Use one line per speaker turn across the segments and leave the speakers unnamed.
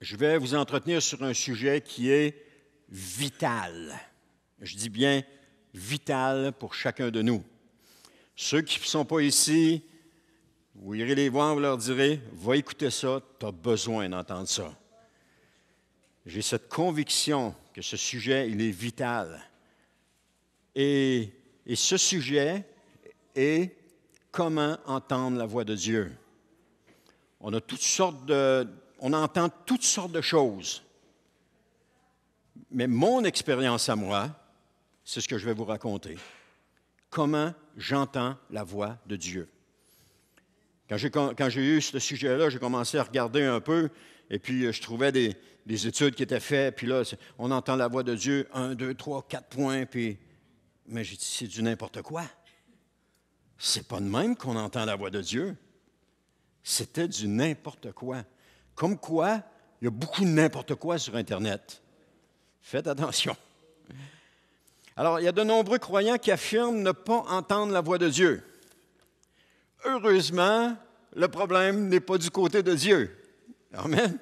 Je vais vous entretenir sur un sujet qui est vital. Je dis bien vital pour chacun de nous. Ceux qui ne sont pas ici, vous irez les voir, vous leur direz, va écouter ça, tu as besoin d'entendre ça. J'ai cette conviction que ce sujet, il est vital. Et ce sujet est comment entendre la voix de Dieu. On entend toutes sortes de choses. Mais mon expérience à moi, c'est ce que je vais vous raconter. Comment j'entends la voix de Dieu. Quand j'ai eu ce sujet-là, j'ai commencé à regarder un peu, et puis je trouvais des études qui étaient faites, puis là, on entend la voix de Dieu, 1, 2, 3, 4 points, mais j'ai dit, c'est du n'importe quoi. C'est pas de même qu'on entend la voix de Dieu. C'était du n'importe quoi. Comme quoi, il y a beaucoup de n'importe quoi sur Internet. Faites attention. Alors, il y a de nombreux croyants qui affirment ne pas entendre la voix de Dieu. Heureusement, le problème n'est pas du côté de Dieu. Amen.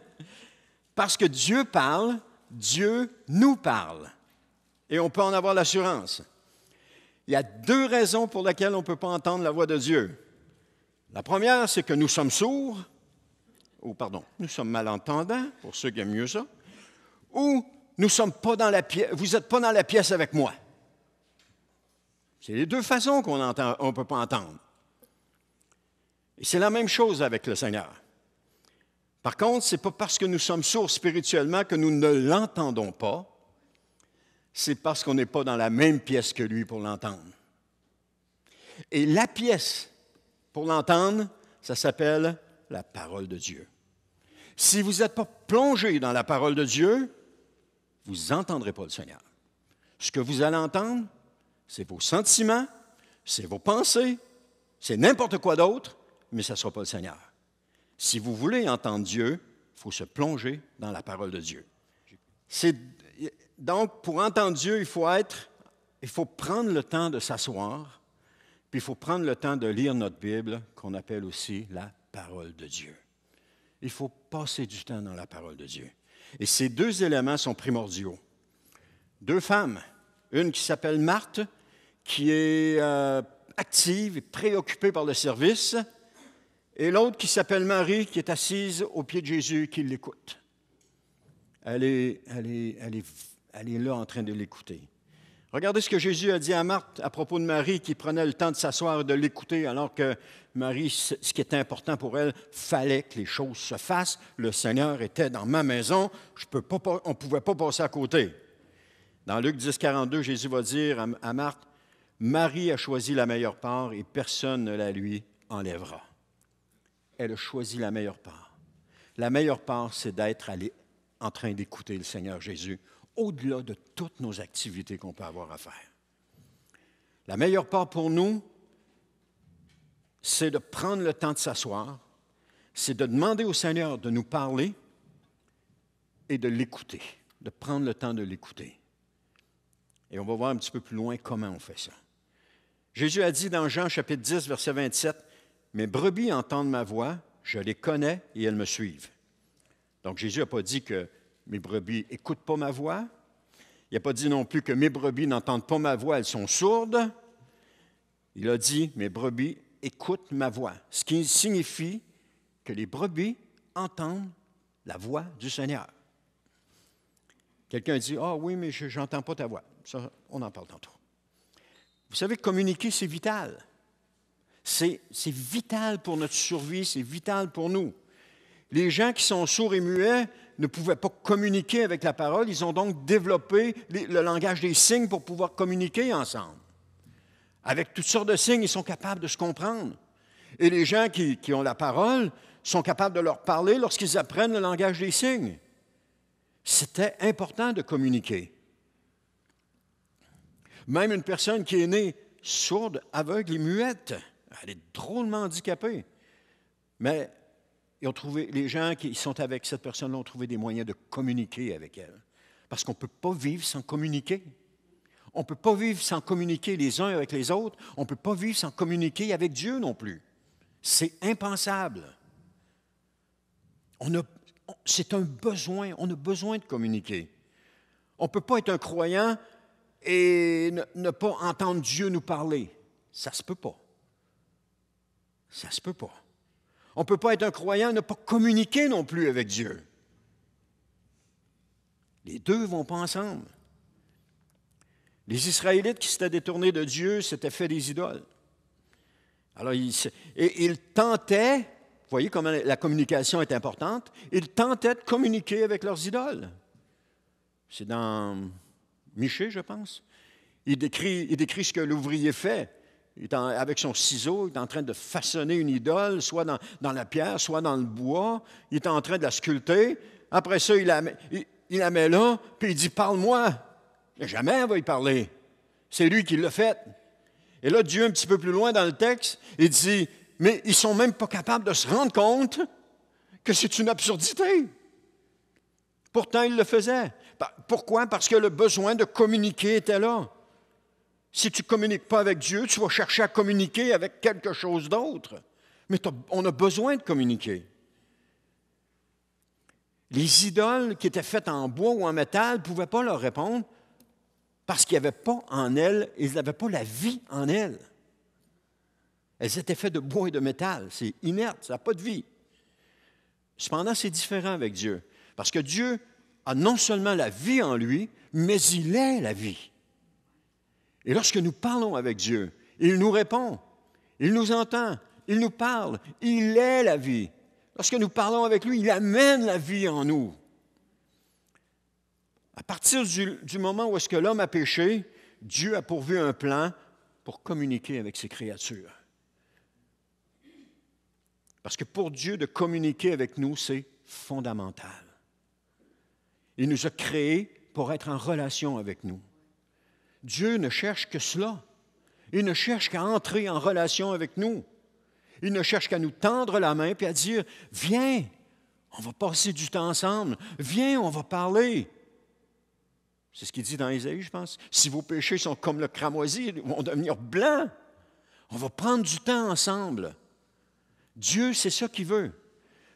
Parce que Dieu parle, Dieu nous parle. Et on peut en avoir l'assurance. Il y a 2 raisons pour lesquelles on ne peut pas entendre la voix de Dieu. La première, c'est que nous sommes sourds, nous sommes malentendants, pour ceux qui aiment mieux ça, ou nous sommes pas dans la pièce, vous n'êtes pas dans la pièce avec moi. C'est les 2 façons qu'on ne peut pas entendre. Et c'est la même chose avec le Seigneur. Par contre, ce n'est pas parce que nous sommes sourds spirituellement que nous ne l'entendons pas, c'est parce qu'on n'est pas dans la même pièce que lui pour l'entendre. Et la pièce pour l'entendre, ça s'appelle la parole de Dieu. Si vous n'êtes pas plongé dans la parole de Dieu, vous n'entendrez pas le Seigneur. Ce que vous allez entendre, c'est vos sentiments, c'est vos pensées, c'est n'importe quoi d'autre, mais ça ne sera pas le Seigneur. Si vous voulez entendre Dieu, il faut se plonger dans la parole de Dieu. Donc, pour entendre Dieu, il faut prendre le temps de s'asseoir, puis il faut prendre le temps de lire notre Bible, qu'on appelle aussi la parole de Dieu. Il faut passer du temps dans la parole de Dieu. Et ces 2 éléments sont primordiaux. 2 femmes, une qui s'appelle Marthe, qui est active et préoccupée par le service, et l'autre qui s'appelle Marie, qui est assise aux pieds de Jésus, qui l'écoute. Elle est là en train de l'écouter. Regardez ce que Jésus a dit à Marthe à propos de Marie, qui prenait le temps de s'asseoir et de l'écouter, alors que Marie, ce qui était important pour elle, fallait que les choses se fassent. Le Seigneur était dans ma maison, on ne pouvait pas passer à côté. Dans Luc 10, 42, Jésus va dire à Marthe, « Marie a choisi la meilleure part et personne ne la lui enlèvera. » Elle a choisi la meilleure part. La meilleure part, c'est d'être en train d'écouter le Seigneur Jésus, au-delà de toutes nos activités qu'on peut avoir à faire. La meilleure part pour nous, c'est de prendre le temps de s'asseoir, c'est de demander au Seigneur de nous parler et de l'écouter, de prendre le temps de l'écouter. Et on va voir un petit peu plus loin comment on fait ça. Jésus a dit dans Jean chapitre 10, verset 27, « Mes brebis entendent ma voix, je les connais et elles me suivent. » Donc Jésus n'a pas dit que mes brebis n'écoutent pas ma voix. Il n'a pas dit non plus que mes brebis n'entendent pas ma voix, elles sont sourdes. Il a dit, mes brebis écoutent ma voix. Ce qui signifie que les brebis entendent la voix du Seigneur. Quelqu'un dit, ah oui, mais je n'entends pas ta voix. Ça, on en parle tantôt. Vous savez, communiquer, c'est vital. C'est vital pour notre survie, c'est vital pour nous. Les gens qui sont sourds et muets ne pouvaient pas communiquer avec la parole. Ils ont donc développé le langage des signes pour pouvoir communiquer ensemble. Avec toutes sortes de signes, ils sont capables de se comprendre. Et les gens qui ont la parole sont capables de leur parler lorsqu'ils apprennent le langage des signes. C'était important de communiquer. Même une personne qui est née sourde, aveugle et muette, elle est drôlement handicapée. Mais les gens qui sont avec cette personne-là ont trouvé des moyens de communiquer avec elle. Parce qu'on ne peut pas vivre sans communiquer. On ne peut pas vivre sans communiquer les uns avec les autres. On ne peut pas vivre sans communiquer avec Dieu non plus. C'est impensable. c'est un besoin, on a besoin de communiquer. On ne peut pas être un croyant et ne pas entendre Dieu nous parler. Ça ne se peut pas. Ça ne se peut pas. On ne peut pas être un croyant et ne pas communiquer non plus avec Dieu. Les deux ne vont pas ensemble. Les Israélites qui s'étaient détournés de Dieu s'étaient fait des idoles. Alors, ils tentaient, vous voyez comment la communication est importante, ils tentaient de communiquer avec leurs idoles. C'est dans Michée, je pense. Il décrit ce que l'ouvrier fait. Avec son ciseau, il est en train de façonner une idole, soit dans la pierre, soit dans le bois. Il est en train de la sculpter. Après ça, il la met là, puis il dit « Parle-moi ». Mais jamais elle va y parler. C'est lui qui l'a fait. Et là, Dieu, un petit peu plus loin dans le texte, il dit « Mais ils ne sont même pas capables de se rendre compte que c'est une absurdité. » Pourtant, ils le faisaient. Pourquoi? Parce que le besoin de communiquer était là. Si tu ne communiques pas avec Dieu, tu vas chercher à communiquer avec quelque chose d'autre. Mais on a besoin de communiquer. Les idoles qui étaient faites en bois ou en métal ne pouvaient pas leur répondre parce qu'il n'y avait pas en elles, ils n'avaient pas la vie en elles. Elles étaient faites de bois et de métal. C'est inerte, ça n'a pas de vie. Cependant, c'est différent avec Dieu. Parce que Dieu a non seulement la vie en lui, mais il est la vie. Et lorsque nous parlons avec Dieu, il nous répond, il nous entend, il nous parle, il est la vie. Lorsque nous parlons avec lui, il amène la vie en nous. À partir du moment où est-ce que l'homme a péché, Dieu a pourvu un plan pour communiquer avec ses créatures. Parce que pour Dieu, de communiquer avec nous, c'est fondamental. Il nous a créés pour être en relation avec nous. Dieu ne cherche que cela. Il ne cherche qu'à entrer en relation avec nous. Il ne cherche qu'à nous tendre la main et à dire « Viens, on va passer du temps ensemble. Viens, on va parler. » C'est ce qu'il dit dans Ésaïe, je pense. « Si vos péchés sont comme le cramoisi, ils vont devenir blancs. On va prendre du temps ensemble. » Dieu, c'est ça qu'il veut.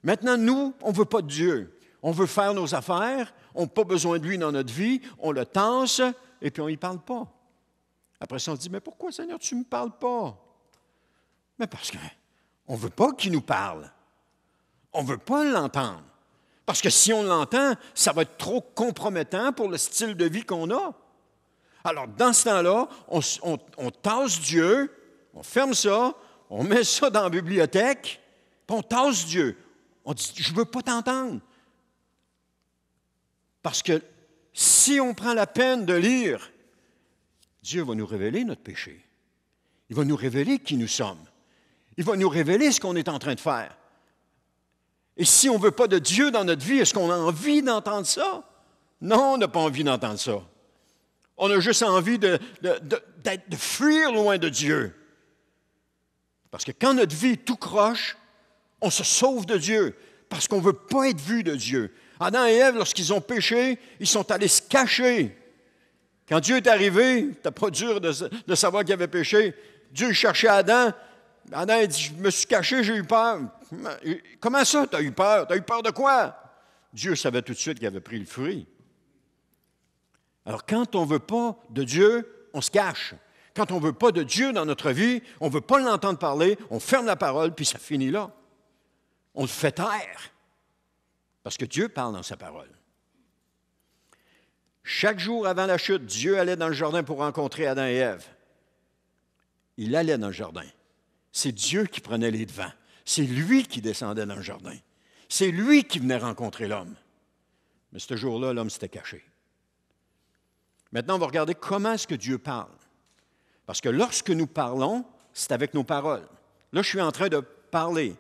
Maintenant, nous, on ne veut pas de Dieu. On veut faire nos affaires. On n'a pas besoin de lui dans notre vie. On le tasse. Et puis on n'y parle pas. Après ça, on se dit, mais pourquoi, Seigneur, tu ne me parles pas? Mais parce qu'on ne veut pas qu'il nous parle. On ne veut pas l'entendre. Parce que si on l'entend, ça va être trop compromettant pour le style de vie qu'on a. Alors, dans ce temps-là, on tasse Dieu, on ferme ça, on met ça dans la bibliothèque, puis on tasse Dieu. On dit, je ne veux pas t'entendre. Parce que si on prend la peine de lire, Dieu va nous révéler notre péché. Il va nous révéler qui nous sommes. Il va nous révéler ce qu'on est en train de faire. Et si on ne veut pas de Dieu dans notre vie, est-ce qu'on a envie d'entendre ça? Non, on n'a pas envie d'entendre ça. On a juste envie de fuir loin de Dieu. Parce que quand notre vie est tout croche, on se sauve de Dieu parce qu'on ne veut pas être vu de Dieu. Adam et Ève, lorsqu'ils ont péché, ils sont allés se cacher. Quand Dieu est arrivé, c'était pas dur de savoir qu'il avait péché. Dieu cherchait Adam. Adam a dit, je me suis caché, j'ai eu peur. Comment ça, tu as eu peur? Tu as eu peur de quoi? Dieu savait tout de suite qu'il avait pris le fruit. Alors, quand on ne veut pas de Dieu, on se cache. Quand on ne veut pas de Dieu dans notre vie, on ne veut pas l'entendre parler, on ferme la parole, puis ça finit là. On le fait taire. Parce que Dieu parle dans sa parole. Chaque jour avant la chute, Dieu allait dans le jardin pour rencontrer Adam et Ève. Il allait dans le jardin. C'est Dieu qui prenait les devants. C'est lui qui descendait dans le jardin. C'est lui qui venait rencontrer l'homme. Mais ce jour-là, l'homme s'était caché. Maintenant, on va regarder comment est-ce que Dieu parle. Parce que lorsque nous parlons, c'est avec nos paroles. Là, je suis en train de parler.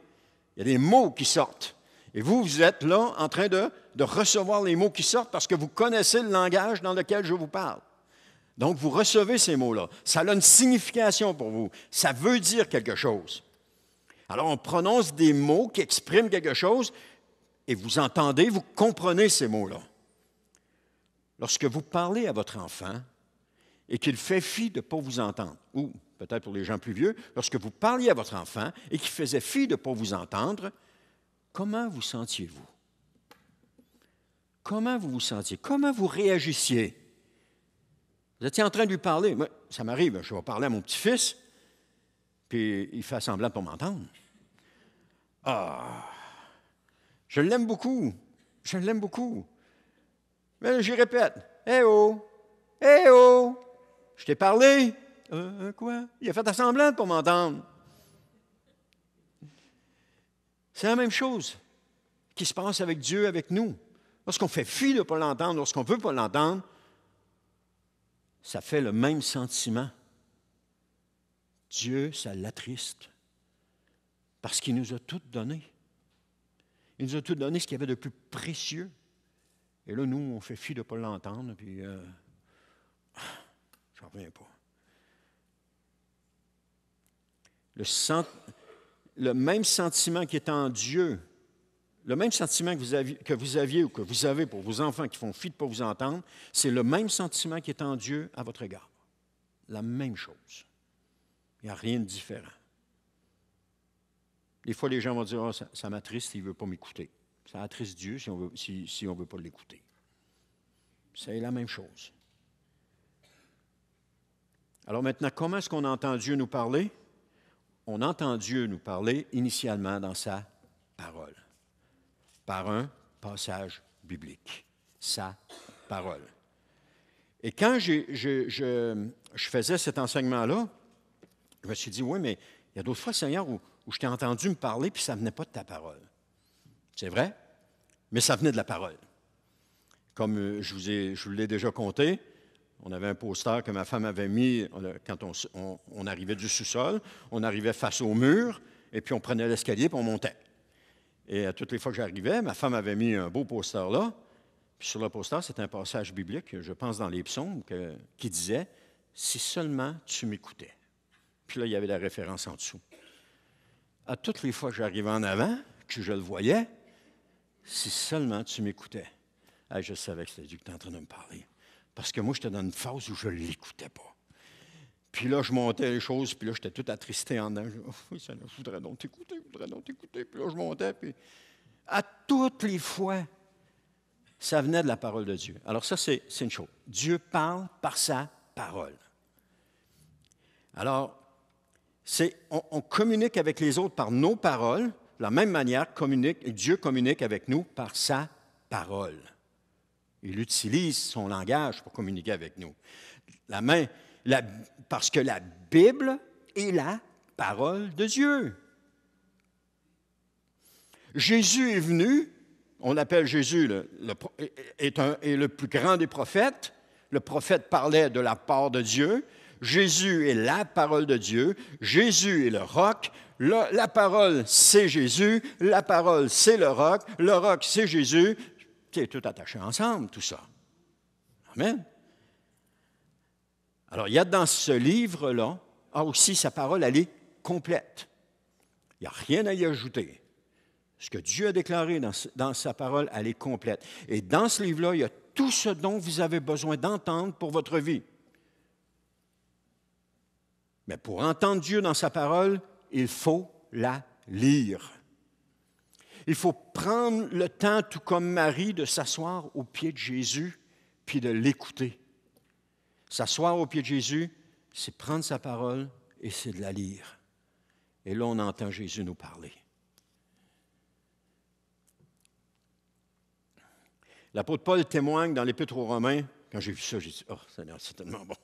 Il y a des mots qui sortent. Et vous êtes là en train de recevoir les mots qui sortent parce que vous connaissez le langage dans lequel je vous parle. Donc, vous recevez ces mots-là. Ça a une signification pour vous. Ça veut dire quelque chose. Alors, on prononce des mots qui expriment quelque chose et vous entendez, vous comprenez ces mots-là. Lorsque vous parlez à votre enfant et qu'il fait fi de ne pas vous entendre, ou peut-être pour les gens plus vieux, lorsque vous parliez à votre enfant et qu'il faisait fi de ne pas vous entendre, comment vous sentiez-vous? comment vous vous sentiez? Comment vous réagissiez? Vous étiez en train de lui parler. Moi, ça m'arrive, je vais parler à mon petit-fils, puis il fait semblant de ne pas m'entendre. Ah! Je l'aime beaucoup. Je l'aime beaucoup. Mais j'y répète. Eh oh! Eh oh! Je t'ai parlé. Quoi? Il a fait semblant de ne pas m'entendre. C'est la même chose qui se passe avec Dieu, avec nous. Lorsqu'on fait fi de ne pas l'entendre, lorsqu'on ne veut pas l'entendre, ça fait le même sentiment. Dieu, ça l'attriste. Parce qu'il nous a tout donné. Il nous a tout donné ce qu'il y avait de plus précieux. Et là, nous, on fait fi de ne pas l'entendre, puis j'en reviens pas. Le même sentiment qui est en Dieu, le même sentiment que vous aviez ou que vous avez pour vos enfants qui font fi de ne pas vous entendre, c'est le même sentiment qui est en Dieu à votre égard. La même chose. Il n'y a rien de différent. Des fois, les gens vont dire, ça m'attriste, il ne veut pas m'écouter. Ça attriste Dieu si on ne veut pas l'écouter. C'est la même chose. Alors maintenant, comment est-ce qu'on entend Dieu nous parler? On entend Dieu nous parler initialement dans sa parole, par un passage biblique, sa parole. Et quand je faisais cet enseignement-là, je me suis dit, oui, mais il y a d'autres fois, Seigneur, où je t'ai entendu me parler, puis ça ne venait pas de ta parole. C'est vrai, mais ça venait de la parole. Comme je vous l'ai déjà conté, on avait un poster que ma femme avait mis quand on arrivait du sous-sol. On arrivait face au mur, et puis on prenait l'escalier, puis on montait. Et à toutes les fois que j'arrivais, ma femme avait mis un beau poster là. Puis sur le poster, c'était un passage biblique, je pense dans les psaumes, qui disait « Si seulement tu m'écoutais ». Puis là, il y avait la référence en dessous. À toutes les fois que j'arrivais en avant, que je le voyais, « Si seulement tu m'écoutais ». Je savais que c'était Dieu qui était en train de me parler. Parce que moi, j'étais dans une phase où je ne l'écoutais pas. Puis là, je montais les choses, puis là, j'étais tout attristé en dedans. Je voudrais donc t'écouter. Puis là, je montais, puis à toutes les fois, ça venait de la parole de Dieu. Alors ça, c'est une chose. Dieu parle par sa parole. Alors, on communique avec les autres par nos paroles. De la même manière, Dieu communique avec nous par sa parole. Il utilise son langage pour communiquer avec nous. Parce que la Bible est la parole de Dieu. Jésus est venu, on l'appelle Jésus, est le plus grand des prophètes. Le prophète parlait de la part de Dieu. Jésus est la parole de Dieu. Jésus est le roc. La parole, c'est Jésus. La parole, c'est le roc. Le roc, c'est Jésus. C'est tout attaché ensemble, tout ça. Amen. Alors, il y a dans ce livre-là, aussi, sa parole, elle est complète. Il n'y a rien à y ajouter. Ce que Dieu a déclaré dans sa parole, elle est complète. Et dans ce livre-là, il y a tout ce dont vous avez besoin d'entendre pour votre vie. Mais pour entendre Dieu dans sa parole, il faut la lire. Il faut prendre le temps, tout comme Marie, de s'asseoir au pied de Jésus puis de l'écouter. S'asseoir au pied de Jésus, c'est prendre sa parole et c'est de la lire. Et là, on entend Jésus nous parler. L'apôtre Paul témoigne dans l'Épître aux Romains, quand j'ai vu ça, j'ai dit « Oh, Seigneur, c'est tellement bon ».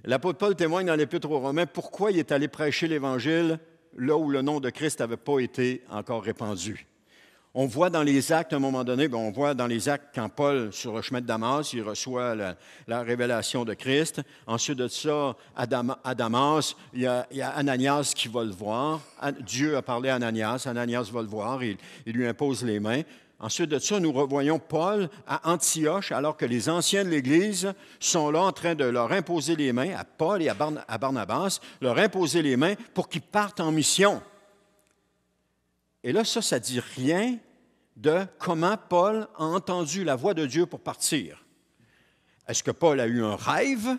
L'apôtre Paul témoigne dans l'Épître aux Romains pourquoi il est allé prêcher l'Évangile là où le nom de Christ n'avait pas été encore répandu. On voit dans les actes, à un moment donné, on voit dans les actes quand Paul, sur le chemin de Damas, il reçoit la révélation de Christ. Ensuite de ça, à Damas, il y a Ananias qui va le voir. Dieu a parlé à Ananias. Ananias va le voir. Il lui impose les mains. Ensuite de ça, nous revoyons Paul à Antioche, alors que les anciens de l'Église sont là en train de leur imposer les mains, à Paul et à Barnabas, leur imposer les mains pour qu'ils partent en mission. Et là, ça ne dit rien de comment Paul a entendu la voix de Dieu pour partir. Est-ce que Paul a eu un rêve?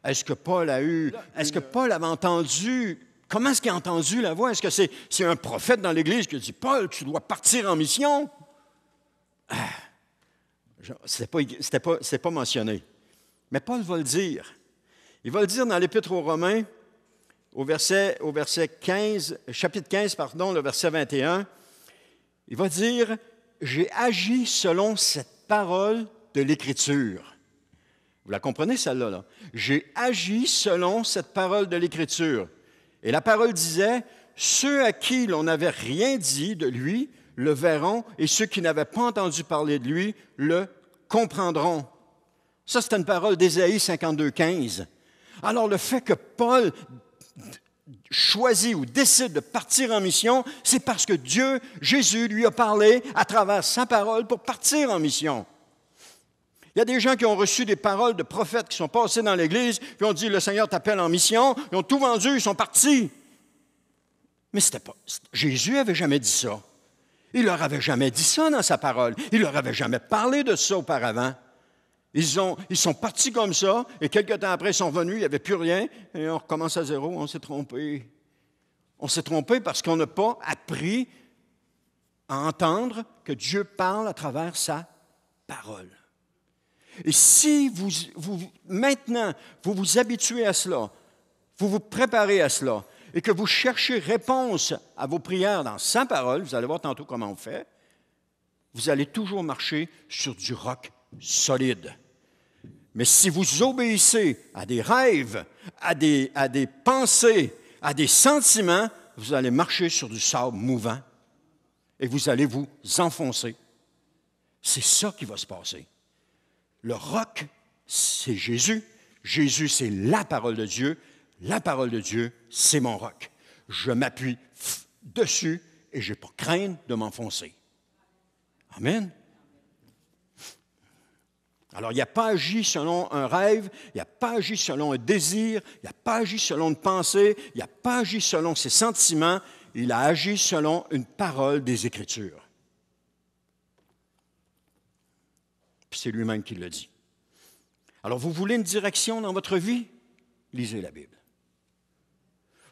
Est-ce que Paul avait entendu? Comment est-ce qu'il a entendu la voix? Est-ce que c'est un prophète dans l'Église qui dit « Paul, tu dois partir en mission? » C'est pas mentionné. Mais Paul va le dire. Il va le dire dans l'Épître aux Romains, au verset 15, chapitre 15, pardon, le verset 21. Il va dire, « J'ai agi selon cette parole de l'Écriture. » Vous la comprenez, celle-là? Là? J'ai agi selon cette parole de l'Écriture. Et la parole disait, « Ceux à qui l'on n'avait rien dit de lui le verront, et ceux qui n'avaient pas entendu parler de lui le comprendront. » Ça, c'est une parole d'Ésaïe 52, 15. Alors, le fait que Paul choisit ou décide de partir en mission, c'est parce que Dieu, Jésus, lui a parlé à travers sa parole pour partir en mission. Il y a des gens qui ont reçu des paroles de prophètes qui sont passés dans l'Église, qui ont dit, le Seigneur t'appelle en mission, ils ont tout vendu, ils sont partis. Mais Jésus n'avait jamais dit ça. Il ne leur avait jamais dit ça dans sa parole. Il ne leur avait jamais parlé de ça auparavant. Ils sont partis comme ça, et quelques temps après, ils sont revenus, il n'y avait plus rien, et on recommence à zéro, on s'est trompé. On s'est trompé parce qu'on n'a pas appris à entendre que Dieu parle à travers sa parole. Et si maintenant, vous vous habituez à cela, vous vous préparez à cela, et que vous cherchez réponse à vos prières dans sa parole, vous allez voir tantôt comment on fait, vous allez toujours marcher sur du roc solide. Mais si vous obéissez à des rêves, à des pensées, à des sentiments, vous allez marcher sur du sable mouvant et vous allez vous enfoncer. C'est ça qui va se passer. Le roc, c'est Jésus. Jésus, c'est la parole de Dieu. La parole de Dieu, c'est mon roc. Je m'appuie dessus et je n'ai pas crainte de m'enfoncer. Amen. Alors, il n'a pas agi selon un rêve, il n'a pas agi selon un désir, il n'a pas agi selon une pensée, il n'a pas agi selon ses sentiments, il a agi selon une parole des Écritures. Puis c'est lui-même qui le dit. Alors, vous voulez une direction dans votre vie? Lisez la Bible.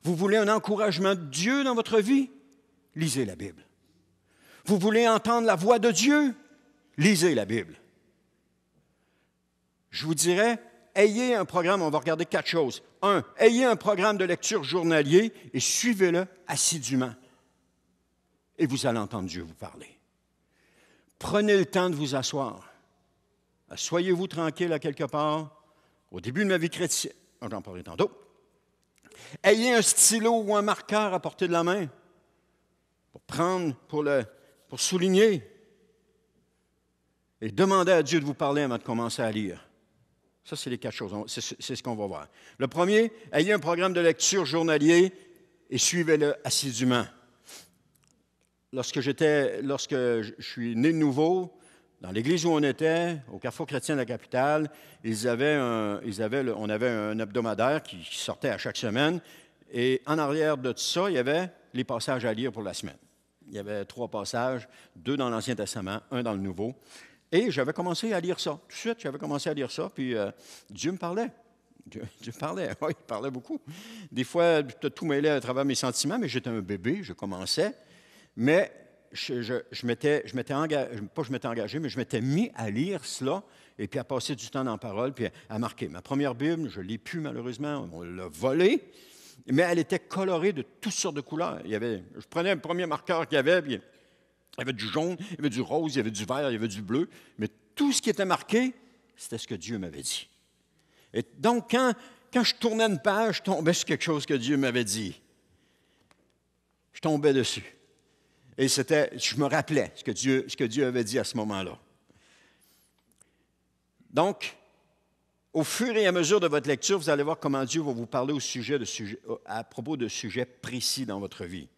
Vous voulez un encouragement de Dieu dans votre vie? Lisez la Bible. Vous voulez entendre la voix de Dieu? Lisez la Bible. Je vous dirais, ayez un programme, on va regarder 4 choses. 1, ayez un programme de lecture journalier et suivez-le assidûment. Et vous allez entendre Dieu vous parler. Prenez le temps de vous asseoir. Soyez-vous tranquille à quelque part. Au début de ma vie chrétienne, j'en parlerai tantôt. Ayez un stylo ou un marqueur à portée de la main pour prendre, pour souligner. Et demandez à Dieu de vous parler avant de commencer à lire. Ça, c'est les 4 choses. C'est ce qu'on va voir. Le premier, ayez un programme de lecture journalier et suivez-le assidûment. Lorsque je suis né de nouveau, dans l'église où on était, au Carrefour chrétien de la capitale, on avait un hebdomadaire qui sortait à chaque semaine. Et en arrière de tout ça, il y avait les passages à lire pour la semaine. Il y avait 3 passages, 2 dans l'Ancien Testament, 1 dans le Nouveau. Et j'avais commencé à lire ça. Tout de suite, j'avais commencé à lire ça, puis Dieu me parlait. Dieu parlait, oui, il parlait beaucoup. Des fois, tout mêlé à travers mes sentiments, mais j'étais un bébé, je commençais. Mais je m'étais engagé, mais je m'étais mis à lire cela, et puis à passer du temps dans la parole, puis à marquer. Ma première Bible, je ne l'ai plus malheureusement, on l'a volée, mais elle était colorée de toutes sortes de couleurs. Je prenais un premier marqueur qu'il y avait, puis il y avait du jaune, il y avait du rose, il y avait du vert, il y avait du bleu, mais tout ce qui était marqué, c'était ce que Dieu m'avait dit. Et donc, quand je tournais une page, je tombais sur quelque chose que Dieu m'avait dit. Je tombais dessus. Et je me rappelais ce que Dieu avait dit à ce moment-là. Donc, au fur et à mesure de votre lecture, vous allez voir comment Dieu va vous parler à propos de sujets précis dans votre vie.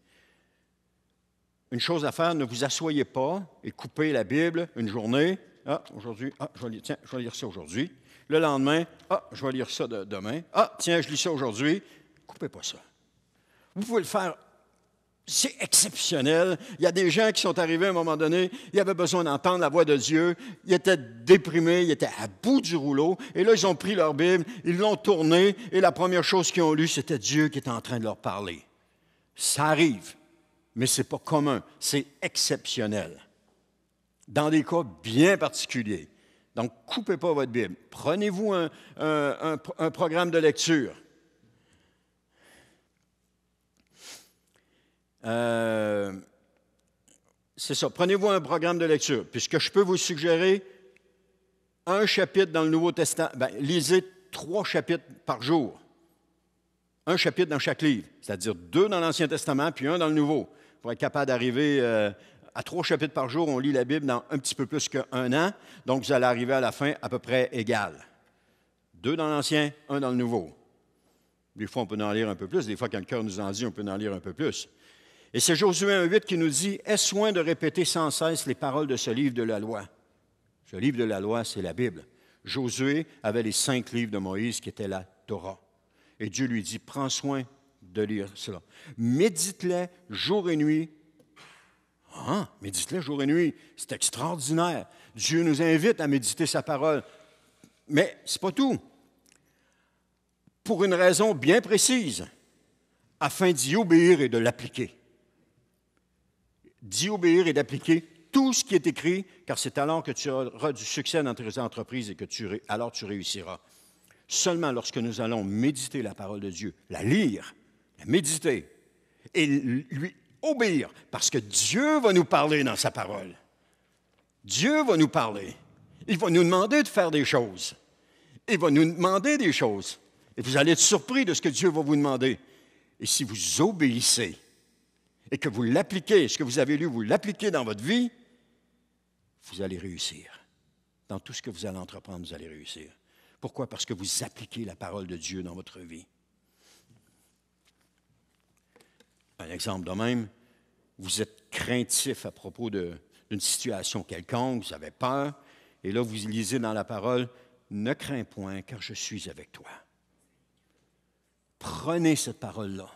Une chose à faire, ne vous asseyez pas et coupez la Bible une journée. Aujourd'hui, je vais lire ça aujourd'hui. Le lendemain, je vais lire ça demain. Je lis ça aujourd'hui. Coupez pas ça. Vous pouvez le faire. C'est exceptionnel. Il y a des gens qui sont arrivés à un moment donné, ils avaient besoin d'entendre la voix de Dieu, ils étaient déprimés, ils étaient à bout du rouleau, et là, ils ont pris leur Bible, ils l'ont tournée, et la première chose qu'ils ont lue, c'était Dieu qui était en train de leur parler. Ça arrive, mais ce n'est pas commun, c'est exceptionnel. Dans des cas bien particuliers. Donc, ne coupez pas votre Bible. Prenez-vous un programme de lecture. C'est ça, prenez-vous un programme de lecture. Puis ce que je peux vous suggérer, un chapitre dans le Nouveau Testament, lisez 3 chapitres par jour. Un chapitre dans chaque livre, c'est-à-dire 2 dans l'Ancien Testament, puis 1 dans le Nouveau. Pour être capable d'arriver à 3 chapitres par jour, on lit la Bible dans un petit peu plus qu'1 an, donc vous allez arriver à la fin à peu près égal. 2 dans l'Ancien, 1 dans le Nouveau. Des fois, on peut en lire un peu plus. Des fois, quand le cœur nous en dit, on peut en lire un peu plus. Et c'est Josué 1,8 qui nous dit « Aie soin de répéter sans cesse les paroles de ce livre de la loi. » Ce livre de la loi, c'est la Bible. Josué avait les 5 livres de Moïse qui étaient la Torah. Et Dieu lui dit « Prends soin de lire cela. Médite-les jour et nuit. » Ah, médite-les jour et nuit. C'est extraordinaire. Dieu nous invite à méditer sa parole. Mais ce n'est pas tout. Pour une raison bien précise, afin d'y obéir et de l'appliquer. D'y obéir et d'appliquer tout ce qui est écrit, car c'est alors que tu auras du succès dans tes entreprises et que alors tu réussiras. Seulement lorsque nous allons méditer la parole de Dieu, la lire, la méditer et lui obéir, parce que Dieu va nous parler dans sa parole. Dieu va nous parler. Il va nous demander de faire des choses. Il va nous demander des choses. Et vous allez être surpris de ce que Dieu va vous demander. Et si vous obéissez et que vous l'appliquez, ce que vous avez lu, vous l'appliquez dans votre vie, vous allez réussir. Dans tout ce que vous allez entreprendre, vous allez réussir. Pourquoi? Parce que vous appliquez la parole de Dieu dans votre vie. Un exemple de même, vous êtes craintif à propos d'une situation quelconque, vous avez peur, et là vous lisez dans la parole, « Ne crains point, car je suis avec toi. » Prenez cette parole-là.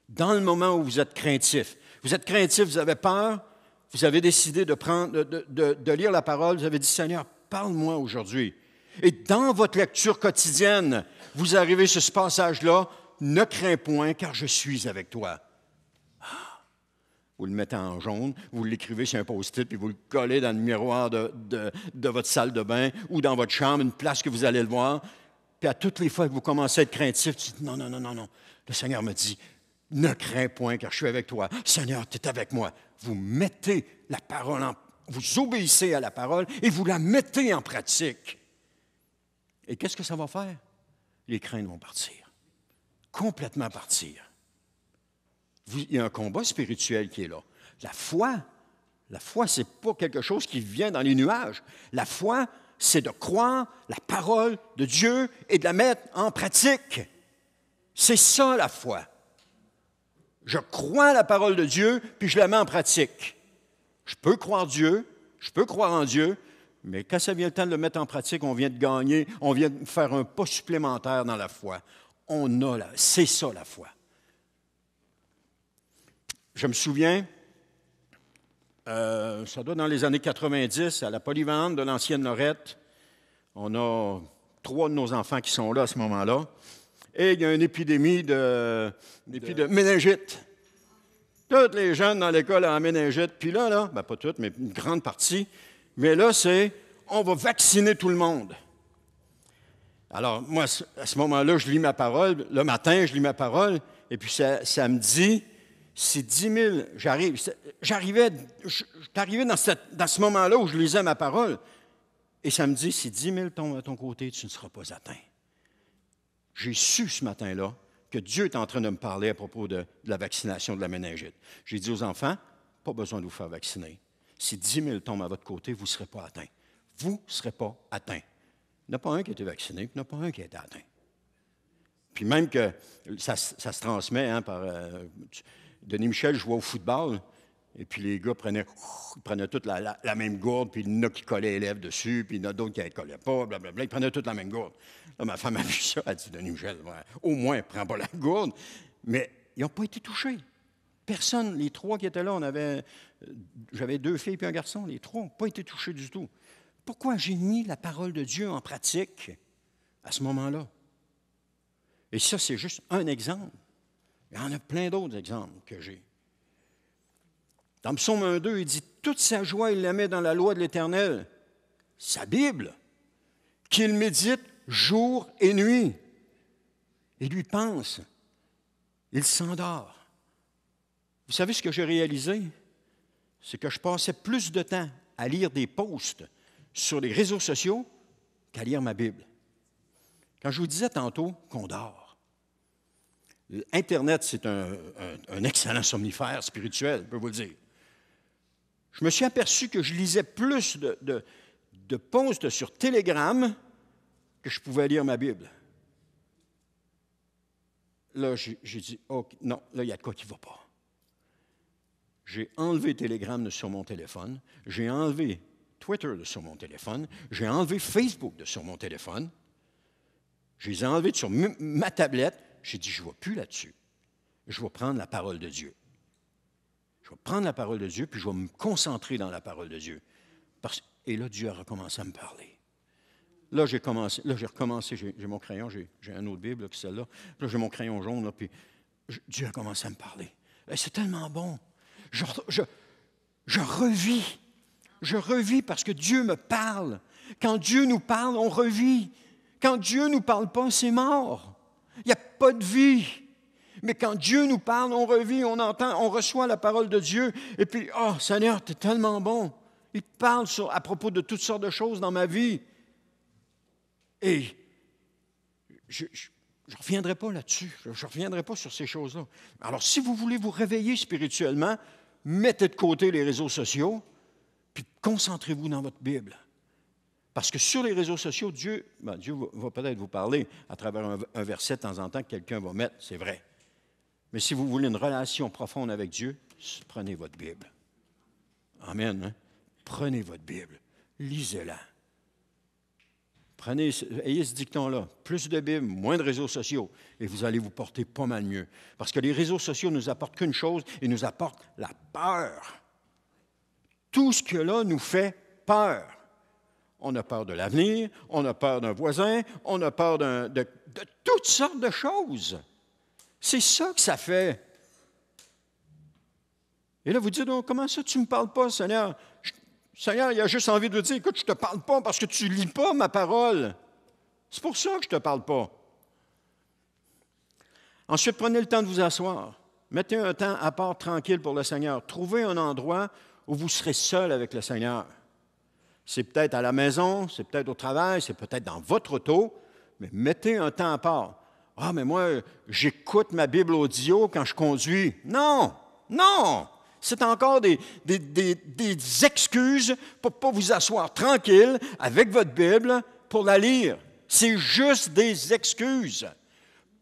Dans le moment où vous êtes craintif, vous avez peur, vous avez décidé de lire la parole, vous avez dit, « Seigneur, parle-moi aujourd'hui. » Et dans votre lecture quotidienne, vous arrivez sur ce passage-là, « Ne crains point, car je suis avec toi. » Vous le mettez en jaune, vous l'écrivez sur un post-it, puis vous le collez dans le miroir de votre salle de bain ou dans votre chambre, une place que vous allez le voir. Puis à toutes les fois que vous commencez à être craintif, tu dis, non. Le Seigneur me dit, ne crains point, car je suis avec toi. Seigneur, tu es avec moi. Vous mettez la parole vous obéissez à la parole et vous la mettez en pratique. Et qu'est-ce que ça va faire? Les craintes vont partir. Complètement partir. Il y a un combat spirituel qui est là. La foi, ce n'est pas quelque chose qui vient dans les nuages. La foi, c'est de croire la parole de Dieu et de la mettre en pratique. C'est ça, la foi. Je crois la parole de Dieu, puis je la mets en pratique. Je peux croire Dieu, je peux croire en Dieu, mais quand ça vient le temps de le mettre en pratique, on vient de gagner, on vient de faire un pas supplémentaire dans la foi. C'est ça, la foi. Je me souviens, ça doit dans les années 90, à la polyvalente de l'ancienne Lorette, on a 3 de nos enfants qui sont là à ce moment-là, et il y a une épidémie de méningite. Tous les jeunes dans l'école ont la méningite, puis là, pas toutes, mais une grande partie, mais là, on va vacciner tout le monde. Alors, moi, à ce moment-là, je lis ma parole, le matin, je lis ma parole, et puis ça me dit, c'est 10 000, j'arrivais dans ce moment-là où je lisais ma parole, et ça me dit, si 10 000 tombent à ton côté, tu ne seras pas atteint. J'ai su ce matin-là que Dieu est en train de me parler à propos de la vaccination de la méningite. J'ai dit aux enfants, pas besoin de vous faire vacciner. Si 10 000 tombent à votre côté, vous ne serez pas atteints. Vous ne serez pas atteints. Il n'y en a pas un qui a été vacciné, puis il n'y en a pas un qui a été atteint. Puis même que ça se transmet par... Denis Michel jouait au football, et puis les gars prenaient toute la même gourde, puis il y en a qui collaient les lèvres dessus, puis il y en a d'autres qui ne collaient pas, blablabla. Ils prenaient toute la même gourde. Là, ma femme a vu ça, elle a dit, Denis Michel, ouais, au moins, prends pas la gourde. Mais ils n'ont pas été touchés. Personne, les 3 qui étaient là, j'avais 2 filles et un garçon, les 3 n'ont pas été touchés du tout. Pourquoi j'ai mis la parole de Dieu en pratique à ce moment-là? Et ça, c'est juste un exemple. Il y en a plein d'autres exemples que j'ai. Dans Psaume 1,2, il dit « Toute sa joie, il la met dans la loi de l'Éternel. » Sa Bible, qu'il médite jour et nuit. Il lui pense. Il s'endort. Vous savez ce que j'ai réalisé? C'est que je passais plus de temps à lire des posts sur les réseaux sociaux qu'à lire ma Bible. Quand je vous disais tantôt qu'on dort, Internet, c'est un excellent somnifère spirituel, je peux vous le dire. Je me suis aperçu que je lisais plus de posts sur Telegram que je pouvais lire ma Bible. Là, j'ai dit, oh, non, là, il y a de quoi qui ne va pas. J'ai enlevé Telegram sur mon téléphone, j'ai enlevé Twitter sur mon téléphone, j'ai enlevé Facebook sur mon téléphone, je les ai enlevés sur ma tablette. J'ai dit, je ne vais plus là-dessus. Je vais prendre la parole de Dieu. Je vais prendre la parole de Dieu, puis je vais me concentrer dans la parole de Dieu. Et là, Dieu a recommencé à me parler. Là, j'ai recommencé, j'ai mon crayon, j'ai une autre Bible, puis celle-là. Puis là, j'ai mon crayon jaune, là, puis Dieu a commencé à me parler. Et c'est tellement bon. Je revis. Je revis parce que Dieu me parle. Quand Dieu nous parle, on revit. Quand Dieu ne nous parle pas, c'est mort. Il n'y a pas de vie. Mais quand Dieu nous parle, on revit, on entend, on reçoit la parole de Dieu. Et puis, oh Seigneur, tu es tellement bon. Il parle à propos de toutes sortes de choses dans ma vie. Et je ne reviendrai pas là-dessus. Je ne reviendrai pas sur ces choses-là. Alors, si vous voulez vous réveiller spirituellement, mettez de côté les réseaux sociaux, puis concentrez-vous dans votre Bible. Parce que sur les réseaux sociaux, Dieu va peut-être vous parler à travers un verset de temps en temps que quelqu'un va mettre, c'est vrai. Mais si vous voulez une relation profonde avec Dieu, prenez votre Bible. Amen. Hein? Prenez votre Bible. Lisez-la. Ayez ce dicton-là. Plus de Bible, moins de réseaux sociaux. Et vous allez vous porter pas mal mieux. Parce que les réseaux sociaux ne nous apportent qu'une chose, ils nous apportent la peur. Tout ce que là nous fait peur. On a peur de l'avenir, on a peur d'un voisin, on a peur de toutes sortes de choses. C'est ça que ça fait. Et là, vous dites, oh, comment ça, tu ne me parles pas, Seigneur? Seigneur, il a juste envie de dire, écoute, je ne te parle pas parce que tu ne lis pas ma parole. C'est pour ça que je ne te parle pas. Ensuite, prenez le temps de vous asseoir. Mettez un temps à part tranquille pour le Seigneur. Trouvez un endroit où vous serez seul avec le Seigneur. C'est peut-être à la maison, c'est peut-être au travail, c'est peut-être dans votre auto, mais mettez un temps à part. Ah, mais moi, j'écoute ma Bible audio quand je conduis. Non, non! C'est encore des excuses pour ne pas vous asseoir tranquille avec votre Bible pour la lire. C'est juste des excuses.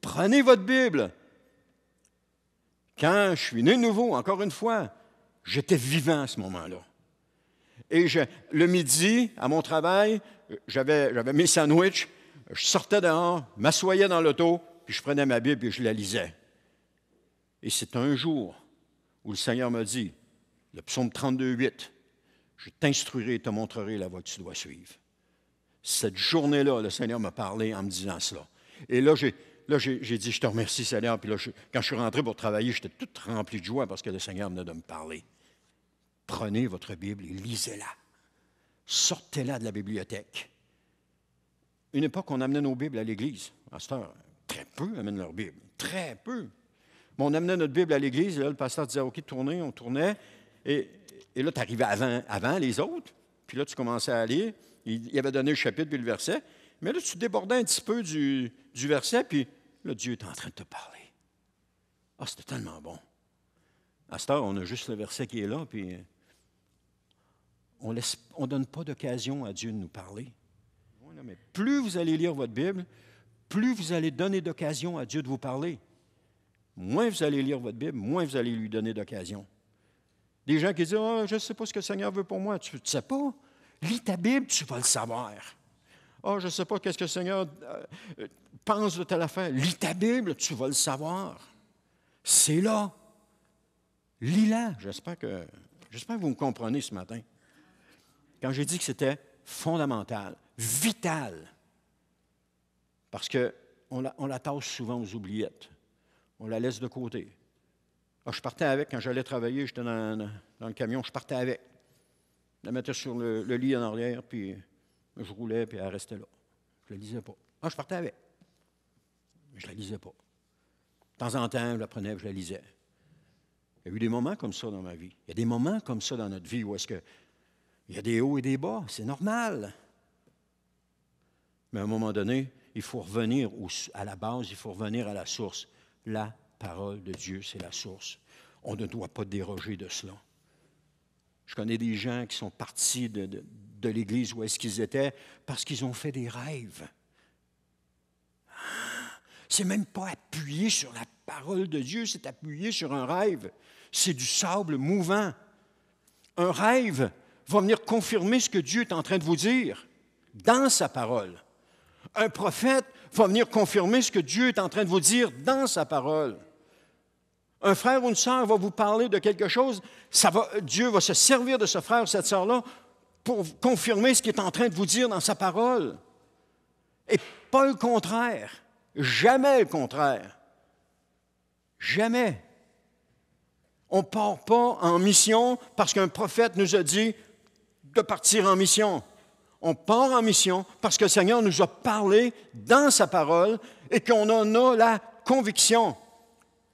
Prenez votre Bible. Quand je suis né de nouveau, encore une fois, j'étais vivant à ce moment-là. Et le midi, à mon travail, j'avais mes sandwichs, je sortais dehors, m'assoyais dans l'auto, puis je prenais ma Bible et je la lisais. Et c'est un jour où le Seigneur m'a dit, le psaume 32:8, je t'instruirai et te montrerai la voie que tu dois suivre. Cette journée-là, le Seigneur m'a parlé en me disant cela. Et là, j'ai dit, je te remercie, Seigneur. Puis là, quand je suis rentré pour travailler, j'étais tout rempli de joie parce que le Seigneur venait de me parler. Prenez votre Bible et lisez-la. Sortez-la de la bibliothèque. Une époque, on amenait nos Bibles à l'église. À cette heure, très peu amènent leur Bible. Très peu. Mais on amenait notre Bible à l'église, et là, le pasteur disait, OK, tournez, on tournait. Et là, tu arrivais avant les autres. Puis là, tu commençais à lire. Il avait donné le chapitre puis le verset. Mais là, tu débordais un petit peu du verset, puis là, Dieu est en train de te parler. Ah, c'était tellement bon. À cette heure, on a juste le verset qui est là, puis on ne donne pas d'occasion à Dieu de nous parler. Mais plus vous allez lire votre Bible, plus vous allez donner d'occasion à Dieu de vous parler. Moins vous allez lire votre Bible, moins vous allez lui donner d'occasion. Des gens qui disent, oh, je ne sais pas ce que le Seigneur veut pour moi. Tu ne sais pas. Lis ta Bible, tu vas le savoir. Oh, je ne sais pas qu'est-ce que le Seigneur pense de telle affaire. Lis ta Bible, tu vas le savoir. C'est là. Lis-la. J'espère que vous me comprenez ce matin. Quand j'ai dit que c'était fondamental, vital, parce qu'on la tasse souvent aux oubliettes. On la laisse de côté. Ah, je partais avec, quand j'allais travailler, j'étais dans le camion, je partais avec. Je la mettais sur le lit en arrière, puis je roulais, puis elle restait là. Je ne la lisais pas. Ah, je partais avec. Mais je ne la lisais pas. De temps en temps, je la prenais et je la lisais. Il y a eu des moments comme ça dans ma vie. Il y a des moments comme ça dans notre vie où est-ce que il y a des hauts et des bas. C'est normal. Mais à un moment donné, il faut revenir à la base, il faut revenir à la source. La parole de Dieu, c'est la source. On ne doit pas déroger de cela. Je connais des gens qui sont partis de l'Église où est-ce qu'ils étaient parce qu'ils ont fait des rêves. C'est même pas appuyé sur la parole de Dieu, c'est appuyé sur un rêve. C'est du sable mouvant. Un rêve va venir confirmer ce que Dieu est en train de vous dire dans sa parole. Un prophète va venir confirmer ce que Dieu est en train de vous dire dans sa parole. Un frère ou une sœur va vous parler de quelque chose, Dieu va se servir de ce frère ou cette sœur-là pour confirmer ce qu'il est en train de vous dire dans sa parole. Et pas le contraire. Jamais le contraire. Jamais. On ne part pas en mission parce qu'un prophète nous a dit de partir en mission. On part en mission parce que le Seigneur nous a parlé dans sa parole et qu'on en a la conviction.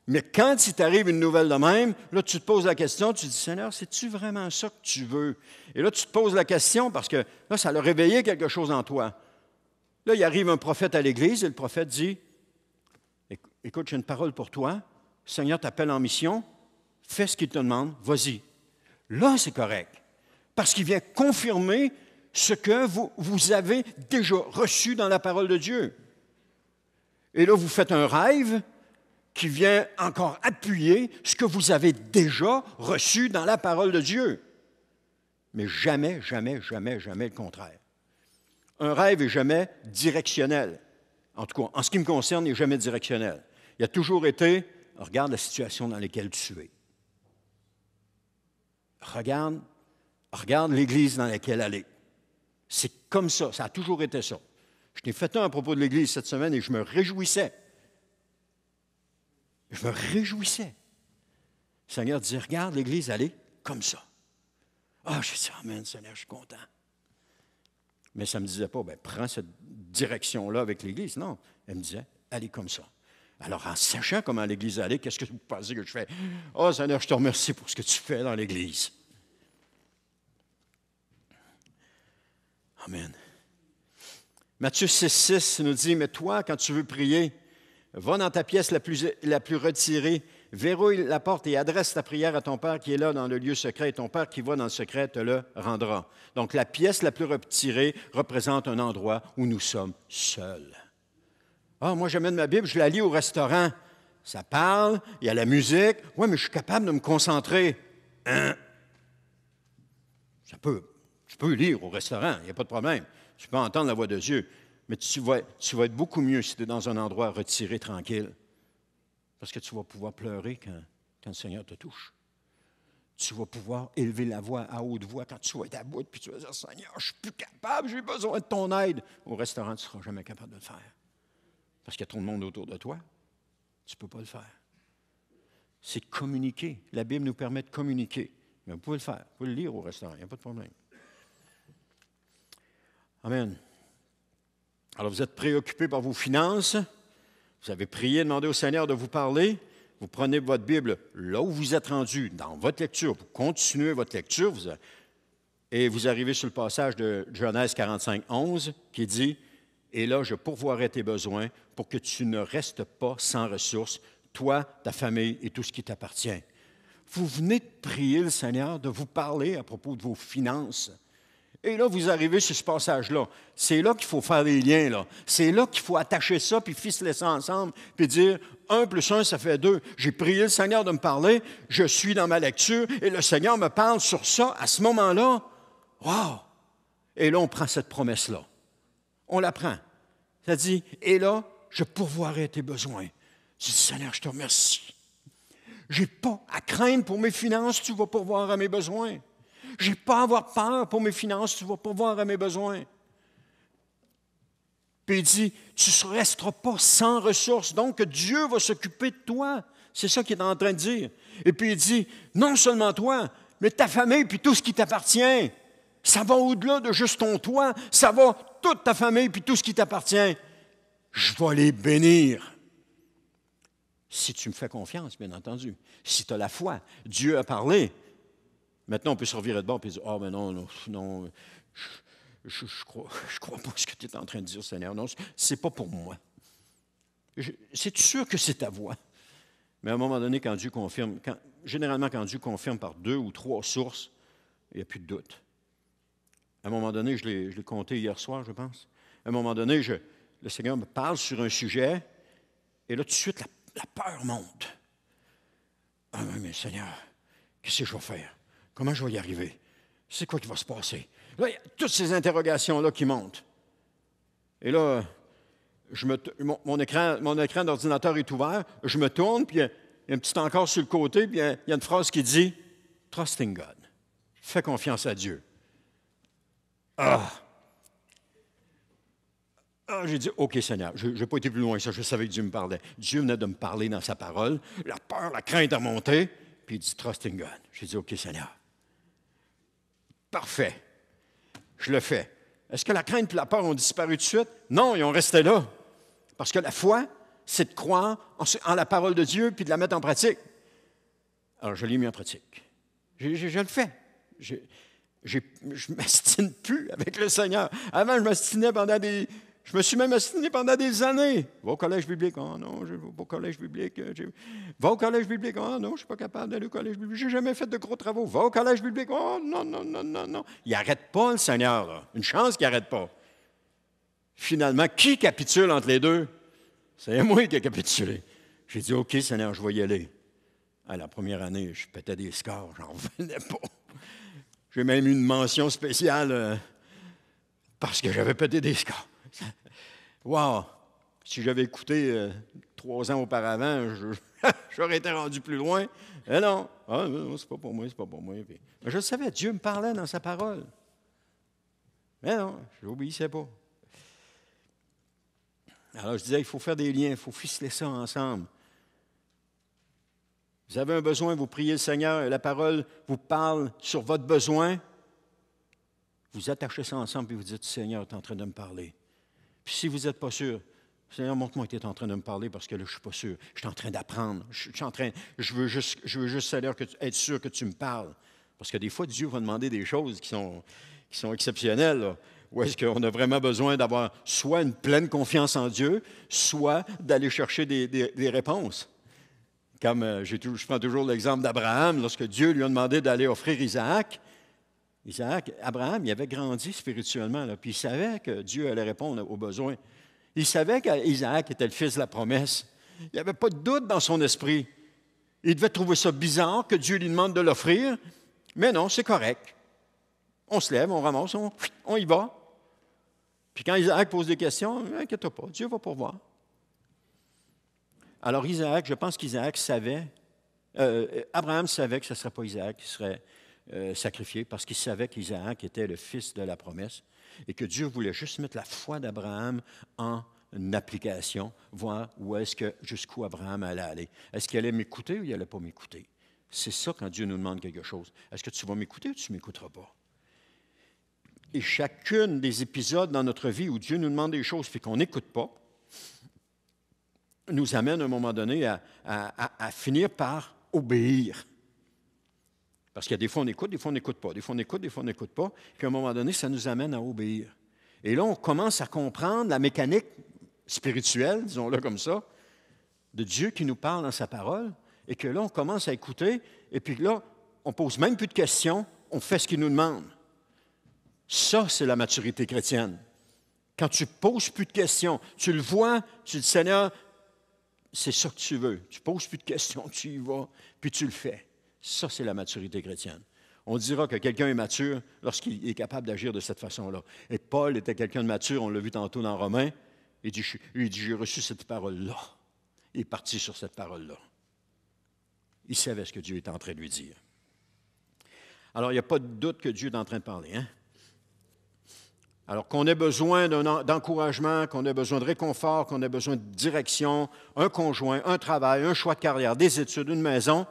Mais quand il t'arrive une nouvelle de même, là, tu te poses la question, tu te dis, Seigneur, c'est-tu vraiment ça que tu veux? Et là, tu te poses la question parce que là, ça a réveillé quelque chose en toi. Là, il arrive un prophète à l'Église et le prophète dit, écoute, j'ai une parole pour toi, le Seigneur t'appelle en mission, fais ce qu'il te demande, vas-y. Là, c'est correct, parce qu'il vient confirmer ce que vous avez déjà reçu dans la parole de Dieu. Et là, vous faites un rêve qui vient encore appuyer ce que vous avez déjà reçu dans la parole de Dieu. Mais jamais, jamais, jamais, jamais le contraire. Un rêve n'est jamais directionnel. En tout cas, en ce qui me concerne, il n'est jamais directionnel. Il a toujours été, regarde la situation dans laquelle tu es. Regarde l'Église dans laquelle elle est. C'est comme ça, ça a toujours été ça. Je t'ai fait un à propos de l'Église cette semaine et je me réjouissais. Je me réjouissais. Le Seigneur disait, regarde l'Église, elle est comme ça. Ah, je dis, amen, Seigneur, je suis content. Mais ça ne me disait pas, bien, prends cette direction-là avec l'Église. Non, elle me disait, elle est comme ça. Alors, en sachant comment l'Église allait, qu'est-ce que vous pensez que je fais? Oh, Seigneur, je te remercie pour ce que tu fais dans l'Église. Amen. Matthieu 6,6 nous dit, mais toi, quand tu veux prier, va dans ta pièce la plus retirée, verrouille la porte et adresse ta prière à ton Père qui est là dans le lieu secret, et ton Père qui va dans le secret te le rendra. Donc, la pièce la plus retirée représente un endroit où nous sommes seuls. Ah, moi, j'amène ma Bible, je la lis au restaurant. Ça parle, il y a la musique. Oui, mais je suis capable de me concentrer. Hein? Tu peux lire au restaurant, il n'y a pas de problème. Tu peux entendre la voix de Dieu. Mais tu vas être beaucoup mieux si tu es dans un endroit retiré, tranquille. Parce que tu vas pouvoir pleurer quand le Seigneur te touche. Tu vas pouvoir élever la voix à haute voix quand tu vas être à bout, puis tu vas dire, Seigneur, je ne suis plus capable, j'ai besoin de ton aide. Au restaurant, tu ne seras jamais capable de le faire. Parce qu'il y a trop de monde autour de toi. Tu ne peux pas le faire. C'est communiquer. La Bible nous permet de communiquer. Mais vous pouvez le faire. Vous pouvez le lire au restaurant, il n'y a pas de problème. Amen. Alors, vous êtes préoccupés par vos finances. Vous avez prié, demandé au Seigneur de vous parler. Vous prenez votre Bible là où vous êtes rendu, dans votre lecture. Vous continuez votre lecture et vous arrivez sur le passage de Genèse 45, 11 qui dit « Et là, je pourvoirai tes besoins pour que tu ne restes pas sans ressources, toi, ta famille et tout ce qui t'appartient. » Vous venez de prier le Seigneur de vous parler à propos de vos finances. Et là, vous arrivez sur ce passage-là. C'est là qu'il faut faire les liens, là. C'est là qu'il faut attacher ça, puis ficeler ça ensemble, puis dire 1 plus 1, ça fait 2. J'ai prié le Seigneur de me parler, je suis dans ma lecture, et le Seigneur me parle sur ça à ce moment-là. Wow! Et là, on prend cette promesse-là. On la prend. Ça dit, et là, je pourvoirai tes besoins. Je dis, Seigneur, je te remercie. Je n'ai pas à craindre pour mes finances, tu vas pourvoir à mes besoins. Je n'ai pas à avoir peur pour mes finances, tu vas pourvoir à mes besoins. Puis il dit, tu ne resteras pas sans ressources, donc Dieu va s'occuper de toi. C'est ça qu'il est en train de dire. Et puis il dit, non seulement toi, mais ta famille, puis tout ce qui t'appartient. Ça va au-delà de juste ton toit, ça va toute ta famille puis tout ce qui t'appartient, je vais les bénir. Si tu me fais confiance, bien entendu. Si tu as la foi, Dieu a parlé. Maintenant, on peut se revirer de bord et dire, ah, mais non, je ne crois pas ce que tu es en train de dire, Seigneur. Non, ce n'est pas pour moi. C'est sûr que c'est ta voix. Mais à un moment donné, quand Dieu confirme, généralement, quand Dieu confirme par 2 ou 3 sources, il n'y a plus de doute. À un moment donné, je l'ai compté hier soir, je pense. À un moment donné, le Seigneur me parle sur un sujet, et là, tout de suite, la peur monte. Ah oui, mais Seigneur, qu'est-ce que je vais faire? Comment je vais y arriver? C'est quoi qui va se passer? Là, il y a toutes ces interrogations-là qui montent. Et là, mon écran d'ordinateur est ouvert, je me tourne, puis il y a un petit encart sur le côté, puis il y a une phrase qui dit « Trusting God ». Fais confiance à Dieu. J'ai dit, OK, Seigneur, je n'ai pas été plus loin que ça, je savais que Dieu me parlait. Dieu venait de me parler dans sa parole, la peur, la crainte a monté, puis il dit, Trusting God. J'ai dit, OK, Seigneur. Parfait. Je le fais. Est-ce que la crainte et la peur ont disparu tout de suite? Non, ils ont resté là. Parce que la foi, c'est de croire en la parole de Dieu puis de la mettre en pratique. Alors, je l'ai mis en pratique. Je le fais. Je ne m'astine plus avec le Seigneur. Avant, je me suis même astiné pendant des années. Va au collège biblique. Oh non, je ne vais pas au collège biblique. Va au collège biblique. Oh non, je ne suis pas capable d'aller au collège biblique. Je n'ai jamais fait de gros travaux. Va au collège biblique. Oh non, non, non, non, non. Il n'arrête pas, le Seigneur. Là. Une chance qu'il n'arrête pas. Finalement, qui capitule entre les deux? C'est moi qui ai capitulé. J'ai dit, OK, Seigneur, je vais y aller. À la première année, je pétais des scores. J'en revenais pas. J'ai même eu une mention spéciale parce que j'avais pété des scores. Wow! Si j'avais écouté 3 ans auparavant, j'aurais été rendu plus loin. Mais non, c'est pas pour moi, c'est pas pour moi. Mais je le savais, Dieu me parlait dans sa parole. Mais non, je n'obéissais pas. Alors je disais, il faut faire des liens, il faut ficeler ça ensemble. Vous avez un besoin, vous priez le Seigneur, et la parole vous parle sur votre besoin. Vous attachez ça ensemble et vous dites, Seigneur, tu es en train de me parler. Puis si vous n'êtes pas sûr, Seigneur, montre-moi que tu es en train de me parler parce que là, je ne suis pas sûr. Je suis en train d'apprendre. Je veux juste, Seigneur, être sûr que tu me parles. Parce que des fois, Dieu va demander des choses qui sont exceptionnelles, là, où est-ce qu'on a vraiment besoin d'avoir soit une pleine confiance en Dieu, soit d'aller chercher des réponses. Comme je prends toujours l'exemple d'Abraham, lorsque Dieu lui a demandé d'aller offrir Isaac, Abraham, il avait grandi spirituellement, là, puis il savait que Dieu allait répondre aux besoins. Il savait qu'Isaac était le fils de la promesse. Il n'y avait pas de doute dans son esprit. Il devait trouver ça bizarre que Dieu lui demande de l'offrir, mais non, c'est correct. On se lève, on ramasse, on y va. Puis quand Isaac pose des questions, inquiète-toi pas, Dieu va pourvoir. Alors Isaac, je pense qu'Isaac savait, Abraham savait que ce ne serait pas Isaac qui serait sacrifié parce qu'il savait qu'Isaac était le fils de la promesse et que Dieu voulait juste mettre la foi d'Abraham en application, voir jusqu'où Abraham allait aller. Est-ce qu'il allait m'écouter ou il n'allait pas m'écouter? C'est ça quand Dieu nous demande quelque chose. Est-ce que tu vas m'écouter ou tu ne m'écouteras pas? Et chacune des épisodes dans notre vie où Dieu nous demande des choses et qu'on n'écoute pas, nous amène à un moment donné à finir par obéir. Parce qu'il y a des fois on écoute, des fois on n'écoute pas. Des fois on écoute, des fois on n'écoute pas. Puis à un moment donné, ça nous amène à obéir. Et là, on commence à comprendre la mécanique spirituelle, disons-le comme ça, de Dieu qui nous parle dans sa parole. Et que là, on commence à écouter. Et puis là, on ne pose même plus de questions. On fait ce qu'il nous demande. Ça, c'est la maturité chrétienne. Quand tu ne poses plus de questions, tu le vois, tu dis, Seigneur, c'est ça que tu veux. Tu ne poses plus de questions, tu y vas, puis tu le fais. Ça, c'est la maturité chrétienne. On dira que quelqu'un est mature lorsqu'il est capable d'agir de cette façon-là. Et Paul était quelqu'un de mature, on l'a vu tantôt dans Romains. Il dit, j'ai reçu cette parole-là. Il est parti sur cette parole-là. Il savait ce que Dieu était en train de lui dire. Alors, il n'y a pas de doute que Dieu est en train de parler, hein? Alors, qu'on ait besoin d'encouragement, qu'on ait besoin de réconfort, qu'on ait besoin de direction, un conjoint, un travail, un choix de carrière, des études, une maison,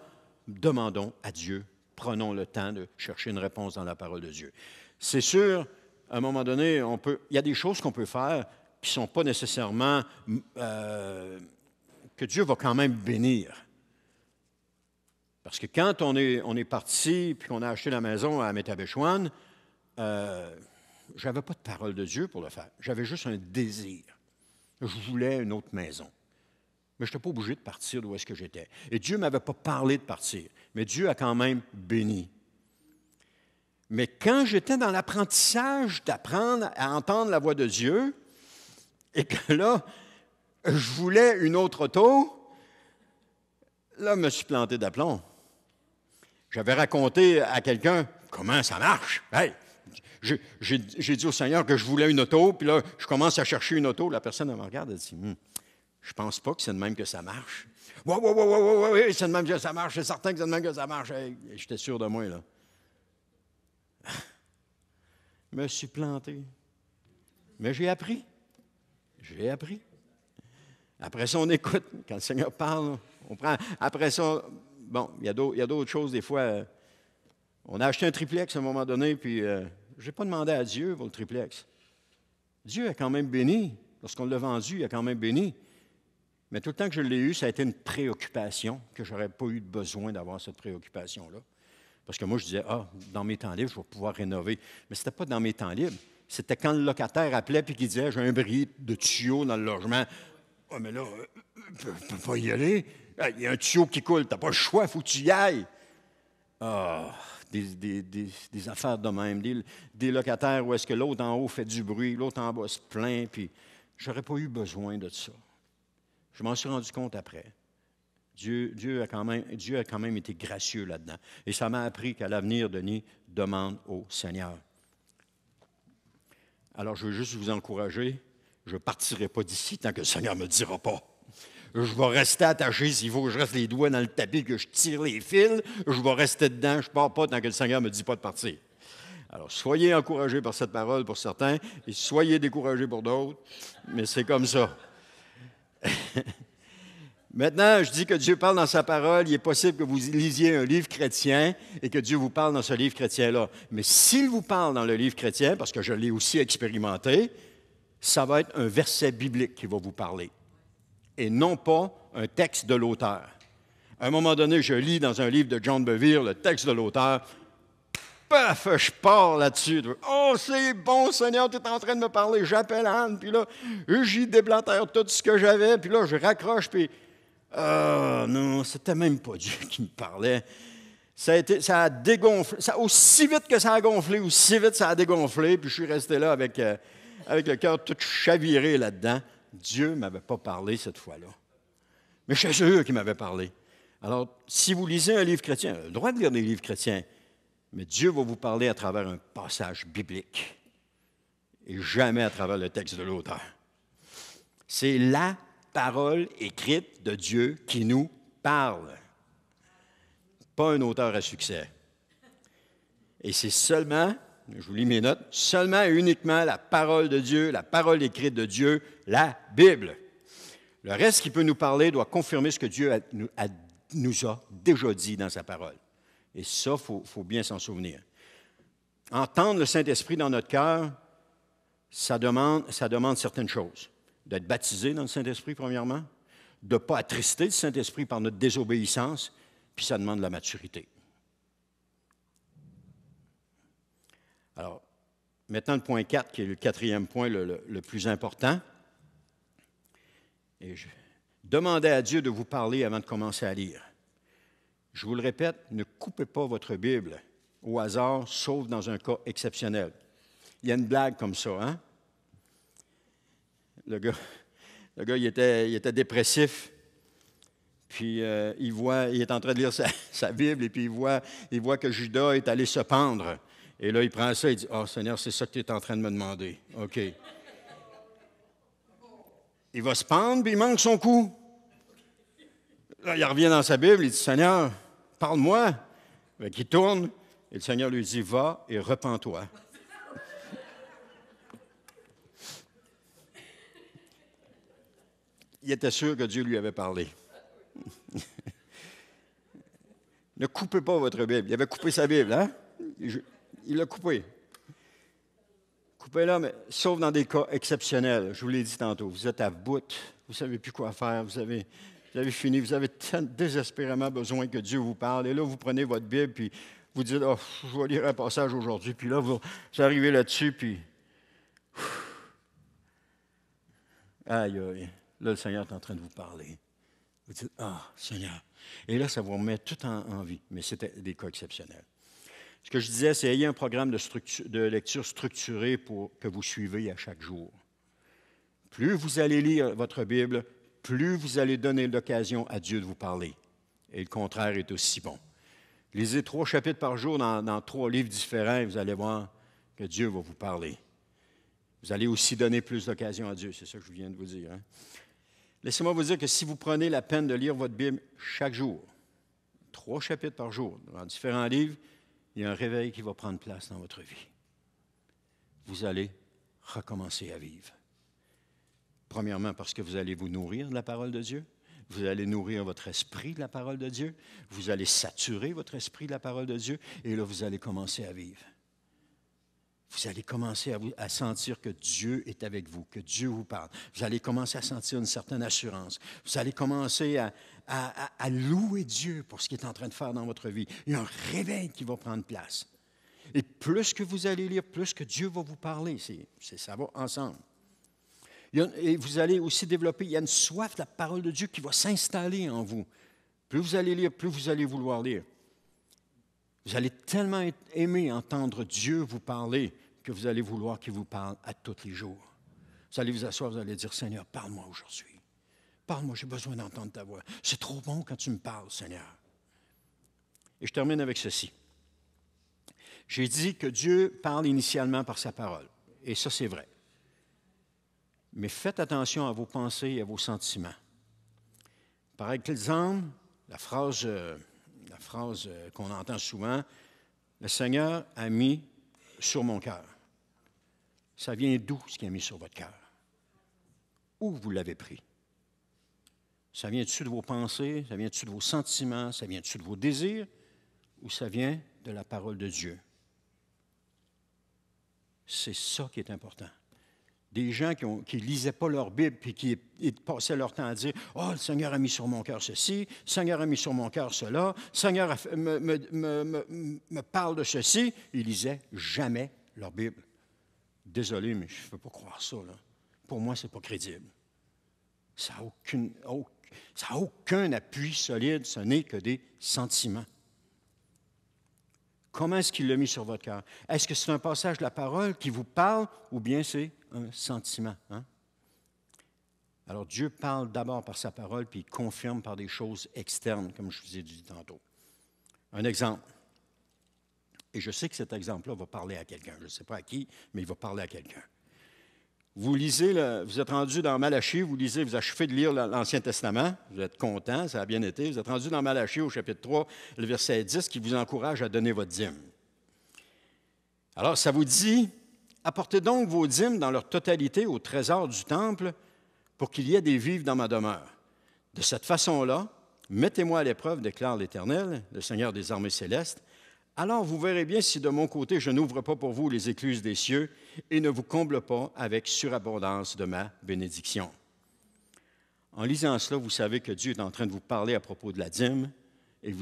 demandons à Dieu, prenons le temps de chercher une réponse dans la parole de Dieu. C'est sûr, à un moment donné, il y a des choses qu'on peut faire qui ne sont pas nécessairement que Dieu va quand même bénir. Parce que quand on est parti puis qu'on a acheté la maison à Métabéchouane, je n'avais pas de parole de Dieu pour le faire. J'avais juste un désir. Je voulais une autre maison. Mais je n'étais pas obligé de partir d'où est-ce que j'étais. Et Dieu ne m'avait pas parlé de partir. Mais Dieu a quand même béni. Mais quand j'étais dans l'apprentissage d'apprendre à entendre la voix de Dieu, et que là, je voulais une autre auto, là, je me suis planté d'aplomb. J'avais raconté à quelqu'un comment ça marche. Hey, j'ai dit au Seigneur que je voulais une auto, puis là, je commence à chercher une auto. La personne me regarde et dit je pense pas que c'est de même que ça marche. Oui, c'est de même que ça marche. C'est certain que c'est de même que ça marche. Hey, j'étais sûr de moi, là. Je me suis planté. Mais j'ai appris. J'ai appris. Après ça, on écoute. Quand le Seigneur parle, on prend. Après ça, bon, il y a d'autres choses. Des fois, on a acheté un triplex à un moment donné, puis je n'ai pas demandé à Dieu pour le triplex. Dieu a quand même béni. Lorsqu'on l'a vendu, il a quand même béni. Mais tout le temps que je l'ai eu, ça a été une préoccupation, que je n'aurais pas eu besoin d'avoir cette préoccupation-là. Parce que moi, je disais, dans mes temps libres, je vais pouvoir rénover. Mais ce n'était pas dans mes temps libres. C'était quand le locataire appelait et qu'il disait, j'ai un bris de tuyau dans le logement. Ah, mais là, tu ne peux pas y aller. Il y a un tuyau qui coule, tu n'as pas le choix, il faut que tu y ailles. Des affaires de même. Des locataires où est-ce que l'autre en haut fait du bruit, l'autre en bas se plaint, puis je n'aurais pas eu besoin de ça. Je m'en suis rendu compte après. Dieu a quand même été gracieux là-dedans. Et ça m'a appris qu'à l'avenir, Denis, demande au Seigneur. Alors, je veux juste vous encourager. Je ne partirai pas d'ici tant que le Seigneur ne me dira pas. Je vais rester attaché s'il faut que je reste les doigts dans le tapis, que je tire les fils. Je vais rester dedans. Je ne pars pas tant que le Seigneur ne me dit pas de partir. Alors, soyez encouragés par cette parole pour certains et soyez découragés pour d'autres. Mais c'est comme ça. Maintenant, je dis que Dieu parle dans sa parole. Il est possible que vous lisiez un livre chrétien et que Dieu vous parle dans ce livre chrétien-là. Mais s'il vous parle dans le livre chrétien, parce que je l'ai aussi expérimenté, ça va être un verset biblique qui va vous parler et non pas un texte de l'auteur. À un moment donné, je lis dans un livre de John Bevere le texte de l'auteur. Paf, je pars là-dessus. Oh, c'est bon, Seigneur, tu es en train de me parler. J'appelle Anne, puis là, j'y déblatère tout ce que j'avais, puis là, je raccroche, puis non, c'était même pas Dieu qui me parlait. Ça a dégonflé. Aussi vite que ça a gonflé, aussi vite ça a dégonflé, puis je suis resté là avec le cœur tout chaviré là-dedans. Dieu ne m'avait pas parlé cette fois-là. Mais je suis sûr qu'il m'avait parlé. Alors, si vous lisez un livre chrétien, vous avez le droit de lire des livres chrétiens, mais Dieu va vous parler à travers un passage biblique et jamais à travers le texte de l'auteur. C'est la parole écrite de Dieu qui nous parle, pas un auteur à succès. Et c'est seulement, je vous lis mes notes, seulement et uniquement la parole de Dieu, la parole écrite de Dieu, la Bible. Le reste qui peut nous parler doit confirmer ce que Dieu nous a déjà dit dans sa parole. Et ça, il faut bien s'en souvenir. Entendre le Saint-Esprit dans notre cœur, ça demande certaines choses. D'être baptisé dans le Saint-Esprit, premièrement, de ne pas attrister le Saint-Esprit par notre désobéissance, puis ça demande la maturité. Alors, maintenant, le point 4, qui est le quatrième point le plus important. Et demandez à Dieu de vous parler avant de commencer à lire. Je vous le répète, ne coupez pas votre Bible au hasard, sauf dans un cas exceptionnel. Il y a une blague comme ça, hein? Le gars, il était dépressif, puis il est en train de lire sa Bible, et puis il voit que Judas est allé se pendre. Et là, il prend ça et dit, « Oh Seigneur, c'est ça que tu es en train de me demander. » OK. Il va se pendre, puis il manque son coup. Là, il revient dans sa Bible, il dit, « Seigneur, parle-moi. » Il tourne, et le Seigneur lui dit, « Va et repens-toi. » Il était sûr que Dieu lui avait parlé. Ne coupez pas votre Bible. Il avait coupé sa Bible, hein? Il l'a coupé. Coupez-la, mais sauf dans des cas exceptionnels. Je vous l'ai dit tantôt, vous êtes à bout, vous ne savez plus quoi faire, vous avez fini, vous avez désespérément besoin que Dieu vous parle. Et là, vous prenez votre Bible, puis vous dites, oh, je vais lire un passage aujourd'hui. Puis là, vous arrivez là-dessus, puis aïe, aïe, là, le Seigneur est en train de vous parler. Vous dites, ah, Seigneur. Et là, ça vous remet tout en vie. Mais c'était des cas exceptionnels. Ce que je disais, c'est ayez un programme de lecture structuré pour que vous suivez à chaque jour. Plus vous allez lire votre Bible, plus vous allez donner l'occasion à Dieu de vous parler. Et le contraire est aussi bon. Lisez 3 chapitres par jour dans 3 livres différents et vous allez voir que Dieu va vous parler. Vous allez aussi donner plus d'occasion à Dieu, c'est ça que je viens de vous dire. Hein? Laissez-moi vous dire que si vous prenez la peine de lire votre Bible chaque jour, 3 chapitres par jour, dans différents livres, il y a un réveil qui va prendre place dans votre vie. Vous allez recommencer à vivre. Premièrement, parce que vous allez vous nourrir de la parole de Dieu. Vous allez nourrir votre esprit de la parole de Dieu. Vous allez saturer votre esprit de la parole de Dieu. Et là, vous allez commencer à vivre. Vous allez commencer à sentir que Dieu est avec vous, que Dieu vous parle. Vous allez commencer à sentir une certaine assurance. Vous allez commencer à louer Dieu pour ce qu'il est en train de faire dans votre vie. Il y a un réveil qui va prendre place. Et plus que vous allez lire, plus que Dieu va vous parler. Ça va ensemble. Et vous allez aussi développer, il y a une soif de la parole de Dieu qui va s'installer en vous. Plus vous allez lire, plus vous allez vouloir lire. Vous allez tellement aimer entendre Dieu vous parler que vous allez vouloir qu'il vous parle à tous les jours. Vous allez vous asseoir, vous allez dire, Seigneur, parle-moi aujourd'hui. Parle-moi, j'ai besoin d'entendre ta voix. C'est trop bon quand tu me parles, Seigneur. Et je termine avec ceci. J'ai dit que Dieu parle initialement par sa parole. Et ça, c'est vrai. Mais faites attention à vos pensées et à vos sentiments. Par exemple, la phrase qu'on entend souvent, « Le Seigneur a mis sur mon cœur ». Ça vient d'où, ce qu'il a mis sur votre cœur? Où vous l'avez pris? Ça vient-tu de vos pensées? Ça vient-tu de vos sentiments? Ça vient-tu de vos désirs? Ou ça vient de la parole de Dieu? C'est ça qui est important. Des gens qui ne lisaient pas leur Bible et qui passaient leur temps à dire « Oh, le Seigneur a mis sur mon cœur ceci, le Seigneur a mis sur mon cœur cela, le Seigneur me parle de ceci. » Ils ne lisaient jamais leur Bible. Désolé, mais je ne peux pas croire ça. Là. Pour moi, ce n'est pas crédible. Ça n'a aucun appui solide, ce n'est que des sentiments. Comment est-ce qu'il l'a mis sur votre cœur? Est-ce que c'est un passage de la parole qui vous parle ou bien c'est un sentiment? Hein? Alors Dieu parle d'abord par sa parole puis il confirme par des choses externes, comme je vous ai dit tantôt. Un exemple. Et je sais que cet exemple-là va parler à quelqu'un. Je ne sais pas à qui, mais il va parler à quelqu'un. Vous lisez, vous êtes rendu dans Malachie, vous achevez de lire l'Ancien Testament, vous êtes content, ça a bien été, vous êtes rendu dans Malachie au chapitre 3, le verset 10, qui vous encourage à donner votre dîme. Alors, ça vous dit, apportez donc vos dîmes dans leur totalité au trésor du temple pour qu'il y ait des vivres dans ma demeure. De cette façon-là, mettez-moi à l'épreuve, déclare l'Éternel, le Seigneur des armées célestes. Alors vous verrez bien si de mon côté je n'ouvre pas pour vous les écluses des cieux et ne vous comble pas avec surabondance de ma bénédiction. En lisant cela, vous savez que Dieu est en train de vous parler à propos de la dîme et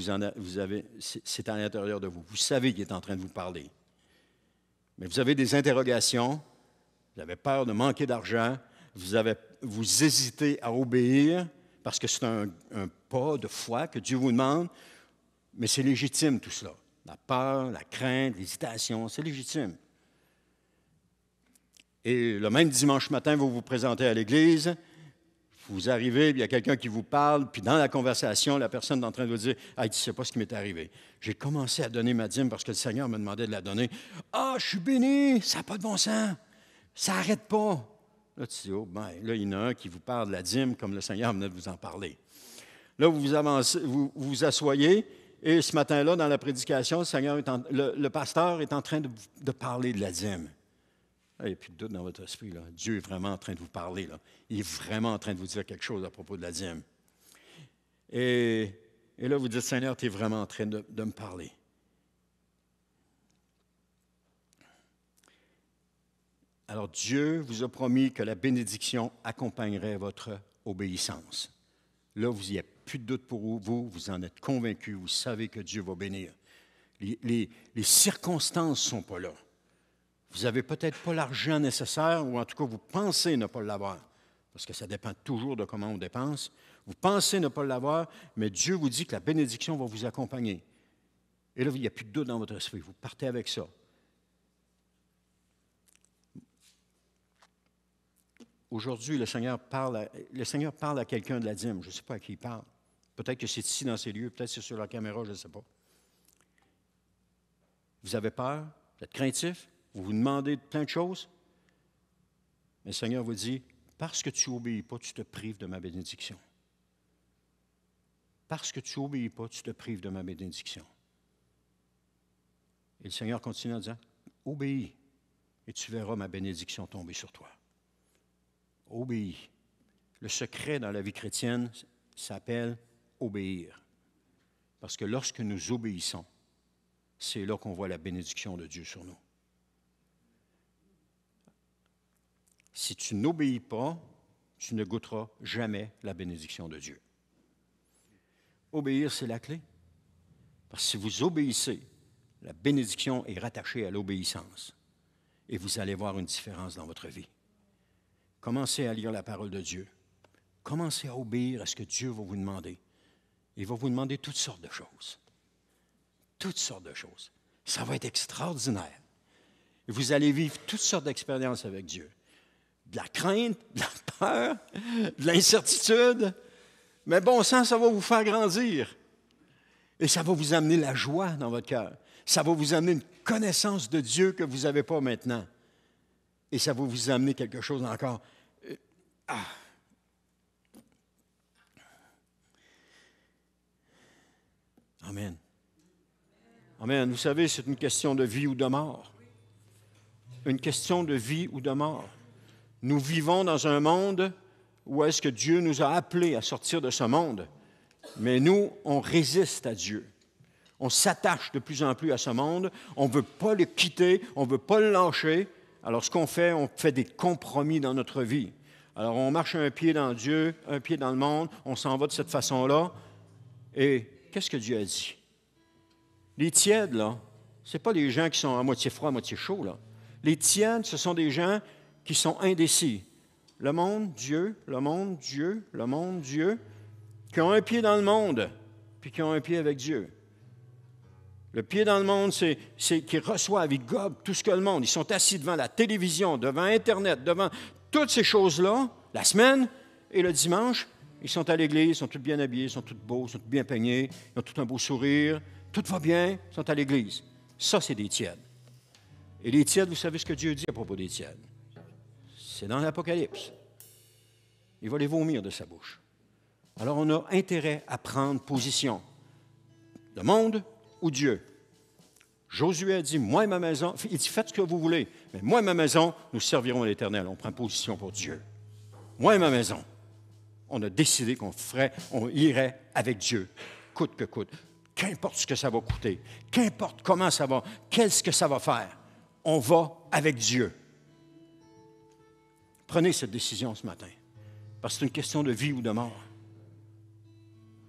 c'est à l'intérieur de vous. Vous savez qu'il est en train de vous parler. Mais vous avez des interrogations, vous avez peur de manquer d'argent, vous hésitez à obéir parce que c'est un pas de foi que Dieu vous demande, mais c'est légitime tout cela. La peur, la crainte, l'hésitation, c'est légitime. Et le même dimanche matin, vous vous présentez à l'église, vous arrivez, il y a quelqu'un qui vous parle, puis dans la conversation, la personne est en train de vous dire « Ah, tu ne sais pas ce qui m'est arrivé. J'ai commencé à donner ma dîme parce que le Seigneur me demandait de la donner. Ah, je suis béni, ça n'a pas de bon sens, ça n'arrête pas. » Là, tu dis « Oh, ben, là, il y en a un qui vous parle de la dîme comme le Seigneur venait de vous en parler. » Là, vous vous asseyez, et ce matin-là, dans la prédication, le pasteur est en train de parler de la dîme. Il n'y a plus de doute dans votre esprit. Là. Dieu est vraiment en train de vous parler. Là. Il est vraiment en train de vous dire quelque chose à propos de la dîme. Et là, vous dites, Seigneur, tu es vraiment en train de me parler. Alors Dieu vous a promis que la bénédiction accompagnerait votre obéissance. Là, il n'y a plus de doute pour vous, vous en êtes convaincus, vous savez que Dieu va bénir. Les circonstances ne sont pas là. Vous n'avez peut-être pas l'argent nécessaire, ou en tout cas, vous pensez ne pas l'avoir, parce que ça dépend toujours de comment on dépense. Vous pensez ne pas l'avoir, mais Dieu vous dit que la bénédiction va vous accompagner. Et là, il n'y a plus de doute dans votre esprit. Vous partez avec ça. Aujourd'hui, le Seigneur parle à quelqu'un de la dîme. Je ne sais pas à qui il parle. Peut-être que c'est ici dans ces lieux, peut-être que c'est sur la caméra, je ne sais pas. Vous avez peur, vous êtes craintif, vous vous demandez plein de choses. Mais le Seigneur vous dit, parce que tu n'obéis pas, tu te prives de ma bénédiction. Parce que tu n'obéis pas, tu te prives de ma bénédiction. Et le Seigneur continue en disant, obéis, et tu verras ma bénédiction tomber sur toi. Obéis. Le secret dans la vie chrétienne s'appelle obéir. Parce que lorsque nous obéissons, c'est là qu'on voit la bénédiction de Dieu sur nous. Si tu n'obéis pas, tu ne goûteras jamais la bénédiction de Dieu. Obéir, c'est la clé. Parce que si vous obéissez, la bénédiction est rattachée à l'obéissance. Et vous allez voir une différence dans votre vie. Commencez à lire la parole de Dieu. Commencez à obéir à ce que Dieu va vous demander. Il va vous demander toutes sortes de choses. Toutes sortes de choses. Ça va être extraordinaire. Et vous allez vivre toutes sortes d'expériences avec Dieu. De la crainte, de la peur, de l'incertitude. Mais bon sang, ça va vous faire grandir. Et ça va vous amener la joie dans votre cœur. Ça va vous amener une connaissance de Dieu que vous n'avez pas maintenant. Et ça va vous amener quelque chose encore. Amen. Amen. Vous savez, c'est une question de vie ou de mort. Une question de vie ou de mort. Nous vivons dans un monde où est-ce que Dieu nous a appelés à sortir de ce monde. Mais nous, on résiste à Dieu. On s'attache de plus en plus à ce monde. On ne veut pas le quitter, on ne veut pas le lâcher. Alors, ce qu'on fait, on fait des compromis dans notre vie. Alors, on marche un pied dans Dieu, un pied dans le monde, on s'en va de cette façon-là. Et qu'est-ce que Dieu a dit? Les tièdes, là, ce n'est pas les gens qui sont à moitié froid, à moitié chaud, là. Les tièdes, ce sont des gens qui sont indécis. Le monde, Dieu, le monde, Dieu, le monde, Dieu, qui ont un pied dans le monde, puis qui ont un pied avec Dieu. Le pied dans le monde, c'est qu'ils reçoivent, ils gobent tout ce que le monde. Ils sont assis devant la télévision, devant Internet, devant toutes ces choses-là, la semaine et le dimanche. Ils sont à l'église, ils sont tous bien habillés, ils sont tous beaux, ils sont tous bien peignés, ils ont tout un beau sourire, tout va bien, ils sont à l'église. Ça, c'est des tièdes. Et les tièdes, vous savez ce que Dieu dit à propos des tièdes? C'est dans l'Apocalypse. Il va les vomir de sa bouche. Alors, on a intérêt à prendre position. Le monde ou Dieu? Josué a dit, moi et ma maison, il dit, faites ce que vous voulez, mais moi et ma maison, nous servirons l'Éternel. On prend position pour Dieu. Moi et ma maison. On a décidé on irait avec Dieu, coûte que coûte. Qu'importe ce que ça va coûter, qu'importe comment ça va, qu'est-ce que ça va faire, on va avec Dieu. Prenez cette décision ce matin, parce que c'est une question de vie ou de mort.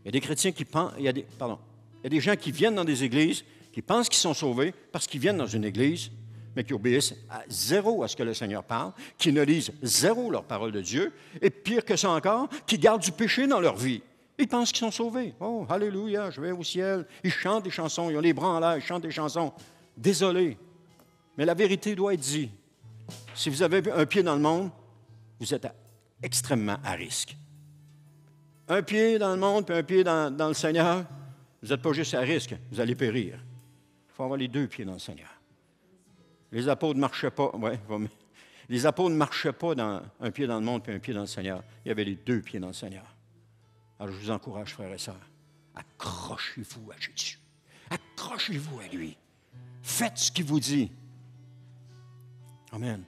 Il y a des chrétiens qui pensent, il y a des gens qui viennent dans des églises, qui pensent qu'ils sont sauvés parce qu'ils viennent dans une église, mais qui obéissent zéro à ce que le Seigneur parle, qui ne lisent zéro leur parole de Dieu, et pire que ça encore, qui gardent du péché dans leur vie. Ils pensent qu'ils sont sauvés. Oh, alléluia, je vais au ciel. Ils chantent des chansons, ils ont les bras en l'air, ils chantent des chansons. Désolé, mais la vérité doit être dite. Si vous avez un pied dans le monde, vous êtes extrêmement à risque. Un pied dans le monde puis un pied dans le Seigneur, vous n'êtes pas juste à risque, vous allez périr. Il faut avoir les deux pieds dans le Seigneur. Les apôtres ne marchaient pas, les apôtres ne marchaient pas dans un pied dans le monde puis un pied dans le Seigneur. Il y avait les deux pieds dans le Seigneur. Alors je vous encourage, frères et sœurs, accrochez-vous à Jésus. Accrochez-vous à lui. Faites ce qu'il vous dit. Amen.